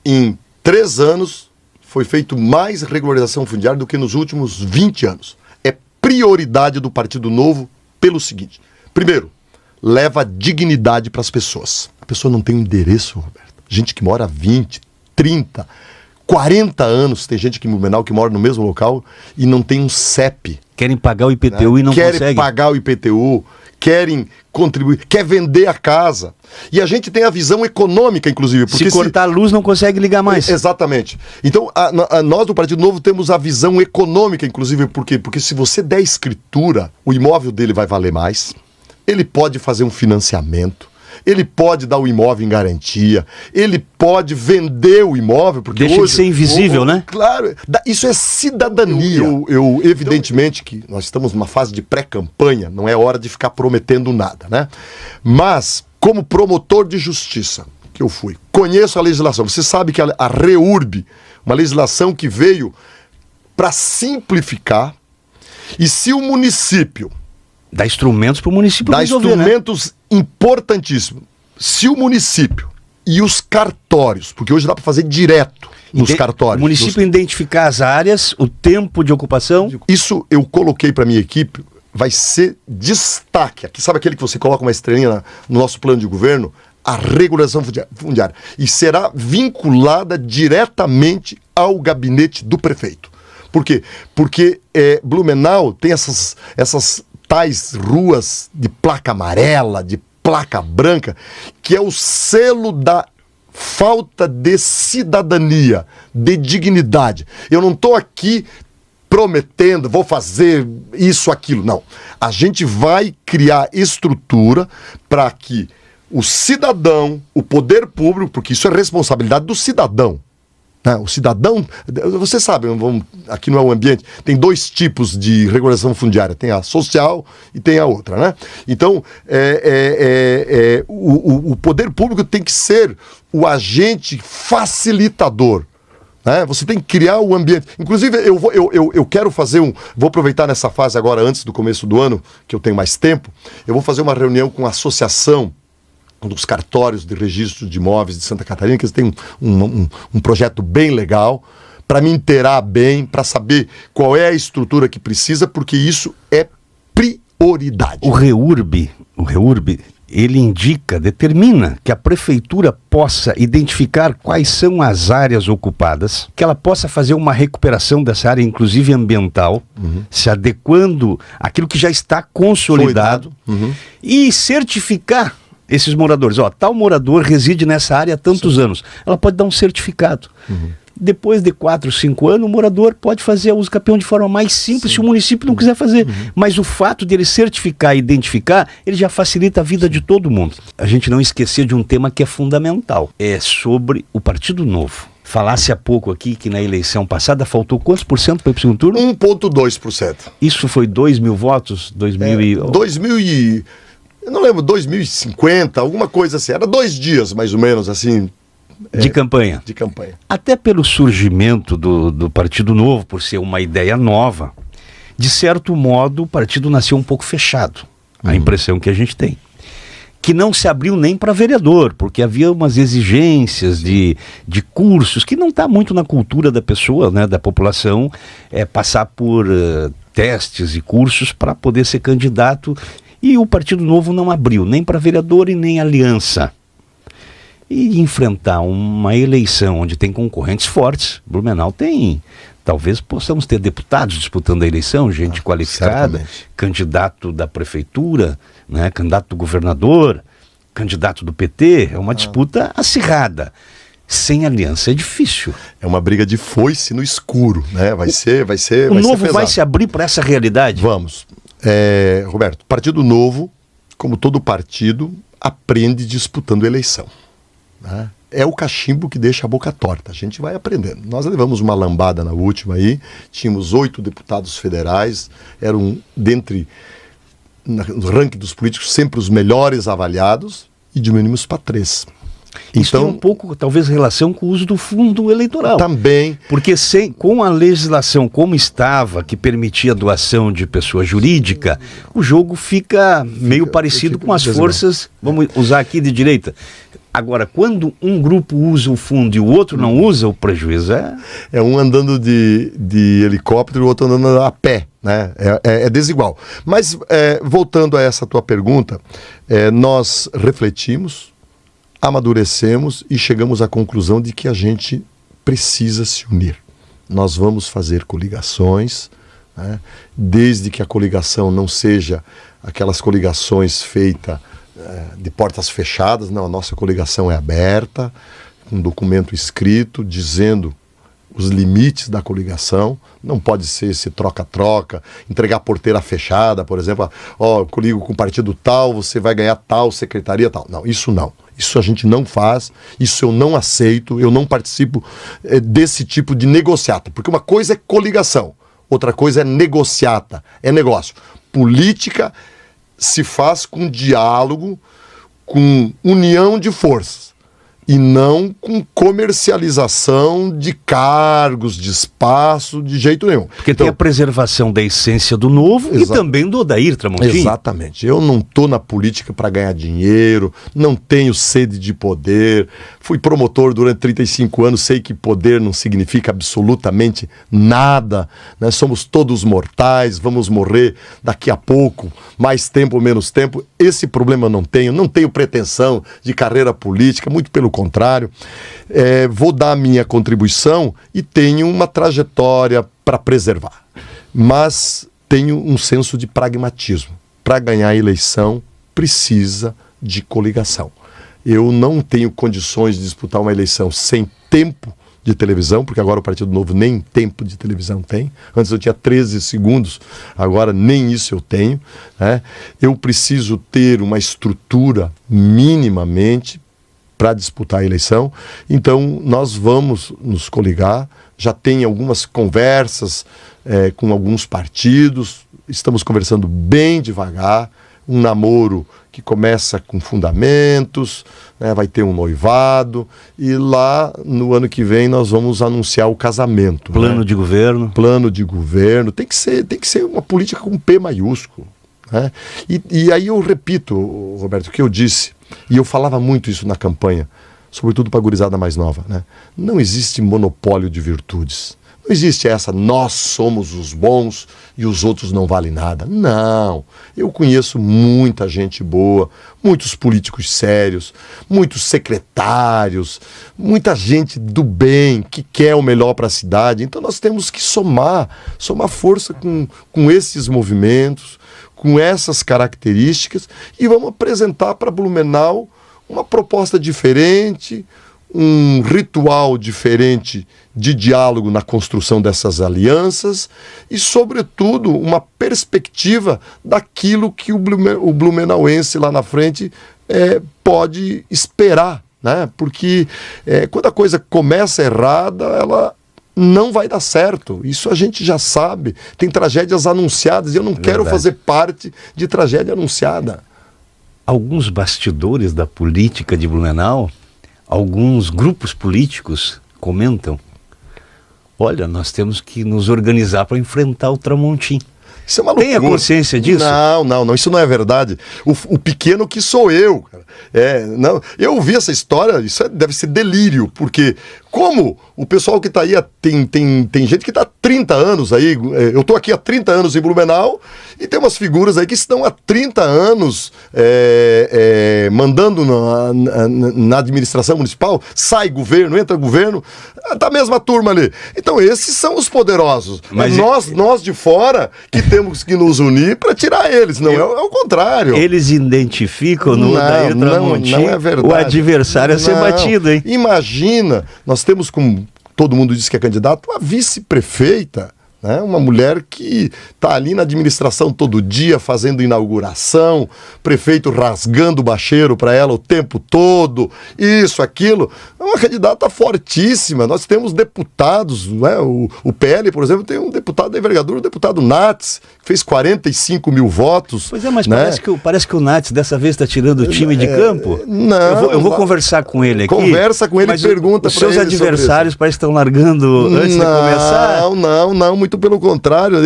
em 3 anos, foi feito mais regularização fundiária do que nos últimos 20 anos. É prioridade do Partido Novo pelo seguinte. Primeiro, leva dignidade para as pessoas. A pessoa não tem um endereço, Roberto. Gente que mora há 20, 30, 40 anos, tem gente aqui em Blumenau que mora no mesmo local e não tem um CEP. Querem pagar o IPTU, né? E não conseguem. Querem pagar o IPTU, querem contribuir, quer vender a casa. E a gente tem a visão econômica, inclusive. Porque se cortar a luz, não consegue ligar mais. Exatamente. Então, nós do Partido Novo temos a visão econômica, inclusive. Por quê? Porque se você der escritura, o imóvel dele vai valer mais. Ele pode fazer um financiamento. Ele pode dar o imóvel em garantia. Ele pode vender o imóvel. Porque deixa de ser invisível, né? Claro. Isso é cidadania. Evidentemente que nós estamos numa fase de pré-campanha, não é hora de ficar prometendo nada, né? Mas, como promotor de justiça que eu fui, conheço a legislação. Você sabe que a REURB, uma legislação que veio para simplificar, e se o município... Dá instrumentos para o município dá resolver, instrumentos, né? Importantíssimos. Se o município e os cartórios, porque hoje dá para fazer direto nos cartórios. O município identificar as áreas, o tempo de ocupação. Isso eu coloquei para minha equipe, vai ser destaque. Aqui, sabe aquele que você coloca uma estrelinha no nosso plano de governo? A regulação fundiária. E será vinculada diretamente ao gabinete do prefeito. Por quê? Porque Blumenau tem essas tais ruas de placa amarela, de placa branca, que é o selo da falta de cidadania, de dignidade. Eu não estou aqui prometendo, vou fazer isso, aquilo. Não. A gente vai criar estrutura para que o cidadão, o poder público, porque isso é responsabilidade do cidadão. O cidadão, você sabe, aqui não é o ambiente, tem 2 tipos de regulação fundiária, tem a social e tem a outra, né? Então, o poder público tem que ser o agente facilitador, né? Você tem que criar o ambiente. Inclusive, eu quero fazer vou aproveitar nessa fase agora, antes do começo do ano, que eu tenho mais tempo, eu vou fazer uma reunião com a associação dos cartórios de registro de imóveis de Santa Catarina, que eles têm um projeto bem legal, para me inteirar bem, para saber qual é a estrutura que precisa, porque isso é prioridade. O REURB, ele determina que a prefeitura possa identificar quais são as áreas ocupadas, que ela possa fazer uma recuperação dessa área, inclusive ambiental, se adequando àquilo que já está consolidado, e certificar esses moradores. Tal morador reside nessa área há tantos anos. Ela pode dar um certificado. Depois de 4, 5 anos, o morador pode fazer a uso capião de forma mais simples, se o município não quiser fazer. Mas o fato de ele certificar e identificar, ele já facilita a vida de todo mundo. A gente não esquecer de um tema que é fundamental. É sobre o Partido Novo. Falasse há pouco aqui que na eleição passada faltou quantos por cento para o segundo turno? 1,2%. Isso foi 2 mil votos? 2000 e... Eu não lembro, 2050, alguma coisa assim. Era 2 dias, mais ou menos, assim. De campanha. De campanha. Até pelo surgimento do Partido Novo, por ser uma ideia nova, de certo modo, o partido nasceu um pouco fechado. A impressão que a gente tem. Que não se abriu nem para vereador, porque havia umas exigências de cursos, que não está muito na cultura da pessoa, né, da população, passar por testes e cursos para poder ser candidato. E o Partido Novo não abriu nem para vereador e nem aliança. E enfrentar uma eleição onde tem concorrentes fortes, Blumenau tem... Talvez possamos ter deputados disputando a eleição, gente qualificada, certamente. Candidato da prefeitura, né, candidato do governador, candidato do PT. É uma disputa acirrada. Sem aliança é difícil. É uma briga de foice no escuro, né? Vai ser O Novo vai se abrir para essa realidade? Vamos. Roberto, Partido Novo, como todo partido, aprende disputando eleição, né? É o cachimbo que deixa a boca torta. A gente vai aprendendo. Nós levamos uma lambada na última aí. Tínhamos 8 deputados federais. Eram, no ranking dos políticos, sempre os melhores avaliados. E diminuímos para 3. Isso tem um pouco, talvez, relação com o uso do fundo eleitoral. Também. Porque com a legislação como estava, que permitia a doação de pessoa jurídica, o jogo fica meio parecido com as forças, vamos usar aqui de direita. Agora, quando um grupo usa o fundo e o outro não usa, o prejuízo é um andando de helicóptero e o outro andando a pé, né? É desigual. Mas, voltando a essa tua pergunta, nós refletimos, amadurecemos e chegamos à conclusão de que a gente precisa se unir. Nós vamos fazer coligações, né? Desde que a coligação não seja aquelas coligações feitas de portas fechadas. Não, a nossa coligação é aberta, um documento escrito dizendo os limites da coligação. Não pode ser esse troca-troca, entregar porteira fechada, por exemplo, coligo com o partido tal, você vai ganhar tal secretaria tal. Não, isso não. Isso a gente não faz, isso eu não aceito, eu não participo desse tipo de negociata, porque uma coisa é coligação, outra coisa é negociata, é negócio. Política se faz com diálogo, com união de forças, e não com comercialização de cargos, de espaço, de jeito nenhum. Porque então, tem a preservação da essência do Novo e também do Odair Tramontim. Exatamente. Eu não estou na política para ganhar dinheiro, não tenho sede de poder, fui promotor durante 35 anos, sei que poder não significa absolutamente nada, né? Somos todos mortais, vamos morrer daqui a pouco, mais tempo ou menos tempo. Esse problema eu não tenho pretensão de carreira política, muito pelo contrário, vou dar a minha contribuição e tenho uma trajetória para preservar, mas tenho um senso de pragmatismo. Para ganhar a eleição precisa de coligação. Eu não tenho condições de disputar uma eleição sem tempo de televisão, porque agora o Partido Novo nem tempo de televisão tem. Antes eu tinha 13 segundos, agora nem isso eu tenho, né? Eu preciso ter uma estrutura minimamente para disputar a eleição. Então nós vamos nos coligar, já tem algumas conversas com alguns partidos, estamos conversando bem devagar, um namoro que começa com fundamentos, né, vai ter um noivado, e lá no ano que vem nós vamos anunciar o casamento. Plano, né? De governo. Plano de governo, tem que ser uma política com P maiúsculo, né? E aí eu repito, Roberto, o que eu disse, e eu falava muito isso na campanha, sobretudo para a gurizada mais nova, né? Não existe monopólio de virtudes. Não existe essa, nós somos os bons e os outros não valem nada. Não. Eu conheço muita gente boa, muitos políticos sérios, muitos secretários, muita gente do bem que quer o melhor para a cidade. Então nós temos que somar força com esses movimentos, com essas características, e vamos apresentar para Blumenau uma proposta diferente, um ritual diferente de diálogo na construção dessas alianças e, sobretudo, uma perspectiva daquilo que o blumenauense lá na frente pode esperar, né? Porque quando a coisa começa errada, ela não vai dar certo. Isso a gente já sabe. Tem tragédias anunciadas e eu não quero fazer parte de tragédia anunciada. Alguns bastidores da política de Blumenau, alguns grupos políticos comentam: olha, nós temos que nos organizar para enfrentar o Tramontim. Isso é uma loucura. Tem a consciência disso? Não, isso não é verdade. O pequeno que sou eu, cara. Não, eu ouvi essa história, deve ser delírio, porque como o pessoal que está aí, tem gente que está há 30 anos aí, eu estou aqui há 30 anos em Blumenau, e tem umas figuras aí que estão há 30 anos mandando na administração municipal, sai governo, entra governo, tá a mesma turma ali. Então esses são os poderosos. Mas nós de fora que temos que nos unir para tirar eles, não é o contrário. Eles identificam no Odair Tramontim não é verdade. O adversário a ser batido, hein? Imagina, nós temos, como todo mundo diz que é candidato, a vice-prefeita, né? Uma mulher que está ali na administração todo dia, fazendo inauguração, prefeito rasgando o bacheiro para ela o tempo todo, isso, aquilo. É uma candidata fortíssima. Nós temos deputados, né? O PL, por exemplo, tem um deputado da envergadura, o deputado Nats, que fez 45 mil votos. Pois é, mas né? parece que o Nats dessa vez está tirando o time de campo. Não. Eu vou conversar com ele aqui. Conversa com ele e pergunta para ele. Os seus adversários parecem que estão largando antes de começar. Não, muito pelo contrário,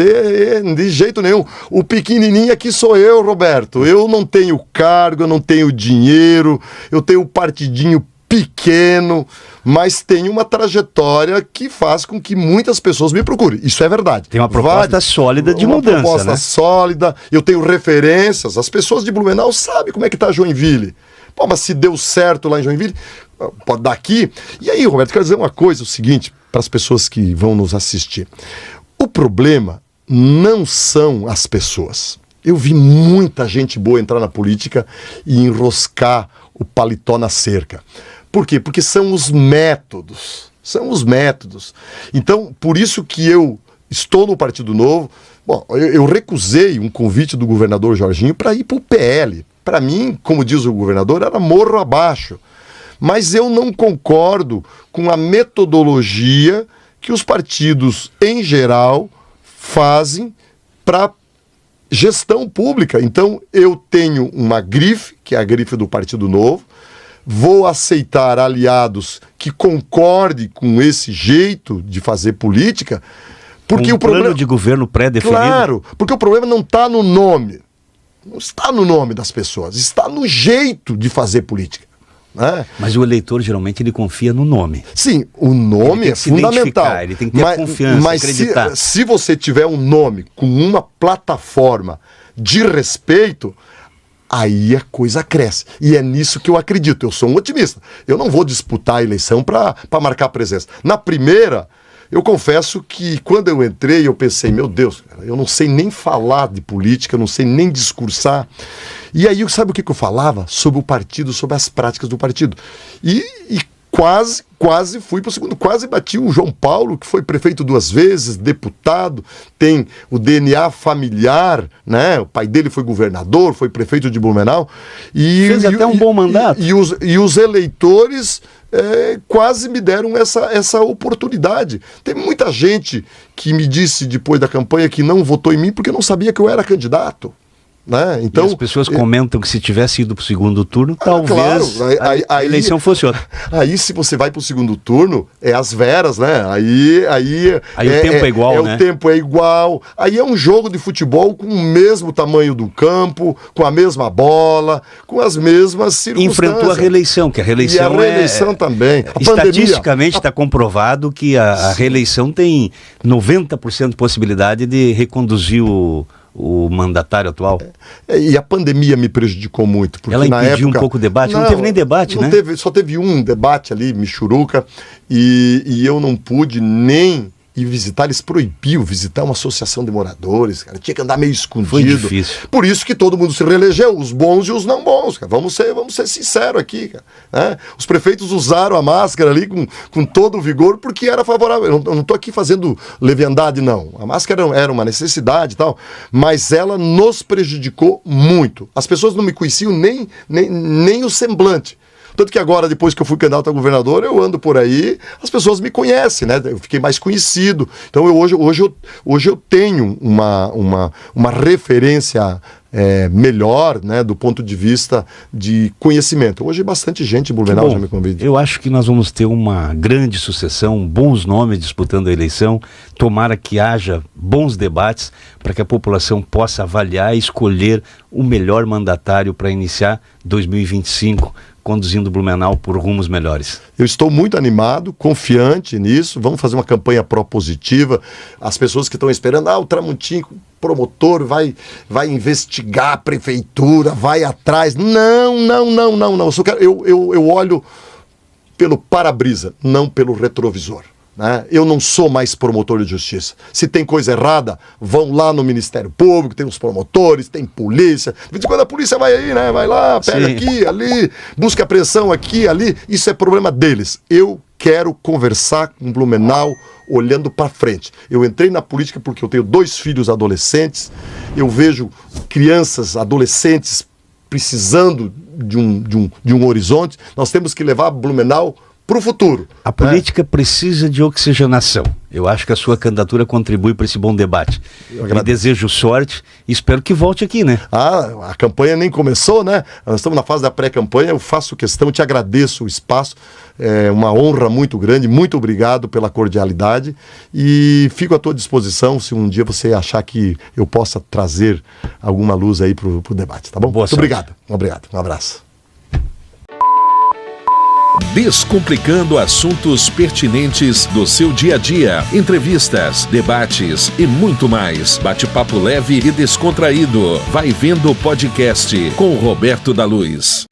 de jeito nenhum. O pequenininho aqui sou eu, Roberto. Eu não tenho cargo, eu não tenho dinheiro, eu tenho um partidinho pequeno, mas tenho uma trajetória que faz com que muitas pessoas me procurem. Isso é verdade. Tem uma proposta sólida de mudança, uma proposta sólida, eu tenho referências, as pessoas de Blumenau sabem como é que tá Joinville. Pô, mas se deu certo lá em Joinville, pode dar aqui. E aí, Roberto, quero dizer uma coisa, o seguinte, para as pessoas que vão nos assistir. O problema não são as pessoas. Eu vi muita gente boa entrar na política e enroscar o paletó na cerca. Por quê? Porque são os métodos. São os métodos. Então, por isso que eu estou no Partido Novo. Bom, eu recusei um convite do governador Jorginho para ir para o PL. Para mim, como diz o governador, era morro abaixo. Mas eu não concordo com a metodologia que os partidos, em geral, fazem para gestão pública. Então, eu tenho uma grife, que é a grife do Partido Novo, vou aceitar aliados que concordem com esse jeito de fazer política, porque o problema de governo pré-definido. Claro, porque o problema não está no nome. Não está no nome das pessoas, está no jeito de fazer política. Mas o eleitor geralmente ele confia no nome. Sim, o nome é fundamental. Ele tem que ter confiança, mas acreditar. Se você tiver um nome com uma plataforma de respeito, aí a coisa cresce. E é nisso que eu acredito. Eu sou um otimista. Eu não vou disputar a eleição para marcar presença. Na primeira, eu confesso que quando eu entrei, eu pensei, meu Deus, cara, eu não sei nem falar de política, eu não sei nem discursar. E aí, sabe o que eu falava? Sobre o partido, sobre as práticas do partido. E quase fui para o segundo, quase bati o João Paulo, que foi prefeito 2 vezes, deputado, tem o DNA familiar, né? O pai dele foi governador, foi prefeito de Blumenau. Fez até um bom mandato. E os eleitores quase me deram essa oportunidade. Tem muita gente que me disse depois da campanha que não votou em mim porque não sabia que eu era candidato. Né? Então, e as pessoas comentam que se tivesse ido para o segundo turno, talvez claro, a eleição fosse outra. Aí se você vai para o segundo turno, é as veras, né? Aí o tempo é igual, né? O tempo é igual. Aí é um jogo de futebol com o mesmo tamanho do campo, com a mesma bola, com as mesmas circunstâncias. Enfrentou a reeleição, que a reeleição e a reeleição também. Estatisticamente está comprovado que a reeleição tem 90% de possibilidade de reconduzir o mandatário atual. E a pandemia me prejudicou muito. Porque ela impediu na época, um pouco o debate? Não teve nem debate, né? Só teve um debate ali, Michuruca, e eu não pude nem ir visitar. Eles proibiam visitar uma associação de moradores, cara. Tinha que andar meio escondido. Foi difícil. Por isso que todo mundo se reelegeu, os bons e os não bons, cara. Vamos ser sinceros aqui, cara. Né? Os prefeitos usaram a máscara ali com todo o vigor porque era favorável. Eu não estou aqui fazendo leviandade, não. A máscara era uma necessidade e tal, mas ela nos prejudicou muito. As pessoas não me conheciam nem o semblante. Tanto que agora, depois que eu fui candidato a governador, eu ando por aí, as pessoas me conhecem, né? Eu fiquei mais conhecido. Então hoje eu tenho uma referência melhor, né, do ponto de vista de conhecimento. Hoje bastante gente em Blumenau já me convida. Eu acho que nós vamos ter uma grande sucessão, bons nomes disputando a eleição. Tomara que haja bons debates para que a população possa avaliar e escolher o melhor mandatário para iniciar 2025, conduzindo Blumenau por rumos melhores. Eu estou muito animado, confiante nisso. Vamos fazer uma campanha propositiva. As pessoas que estão esperando, o Tramontim, promotor, vai investigar a prefeitura, vai atrás. Não. Eu olho pelo para-brisa, não pelo retrovisor. Né? Eu não sou mais promotor de justiça. Se tem coisa errada, vão lá no Ministério Público, tem os promotores, tem polícia. De vez em quando a polícia vai aí, né? Vai lá, pega aqui, ali, busca apreensão aqui, ali. Isso é problema deles. Eu quero conversar com Blumenau olhando para frente. Eu entrei na política porque eu tenho 2 filhos adolescentes, eu vejo crianças, adolescentes precisando de um horizonte. Nós temos que levar Blumenau para o futuro. A política precisa de oxigenação. Eu acho que a sua candidatura contribui para esse bom debate. Eu desejo sorte e espero que volte aqui, né? A campanha nem começou, né? Nós estamos na fase da pré-campanha, eu faço questão, te agradeço o espaço, é uma honra muito grande, muito obrigado pela cordialidade e fico à tua disposição se um dia você achar que eu possa trazer alguma luz aí para o debate, tá bom? Boa muito sorte. Obrigado, um abraço. Descomplicando assuntos pertinentes do seu dia a dia, entrevistas, debates e muito mais. Bate-papo leve e descontraído. Vai Vendo Podcast com Roberto da Luz.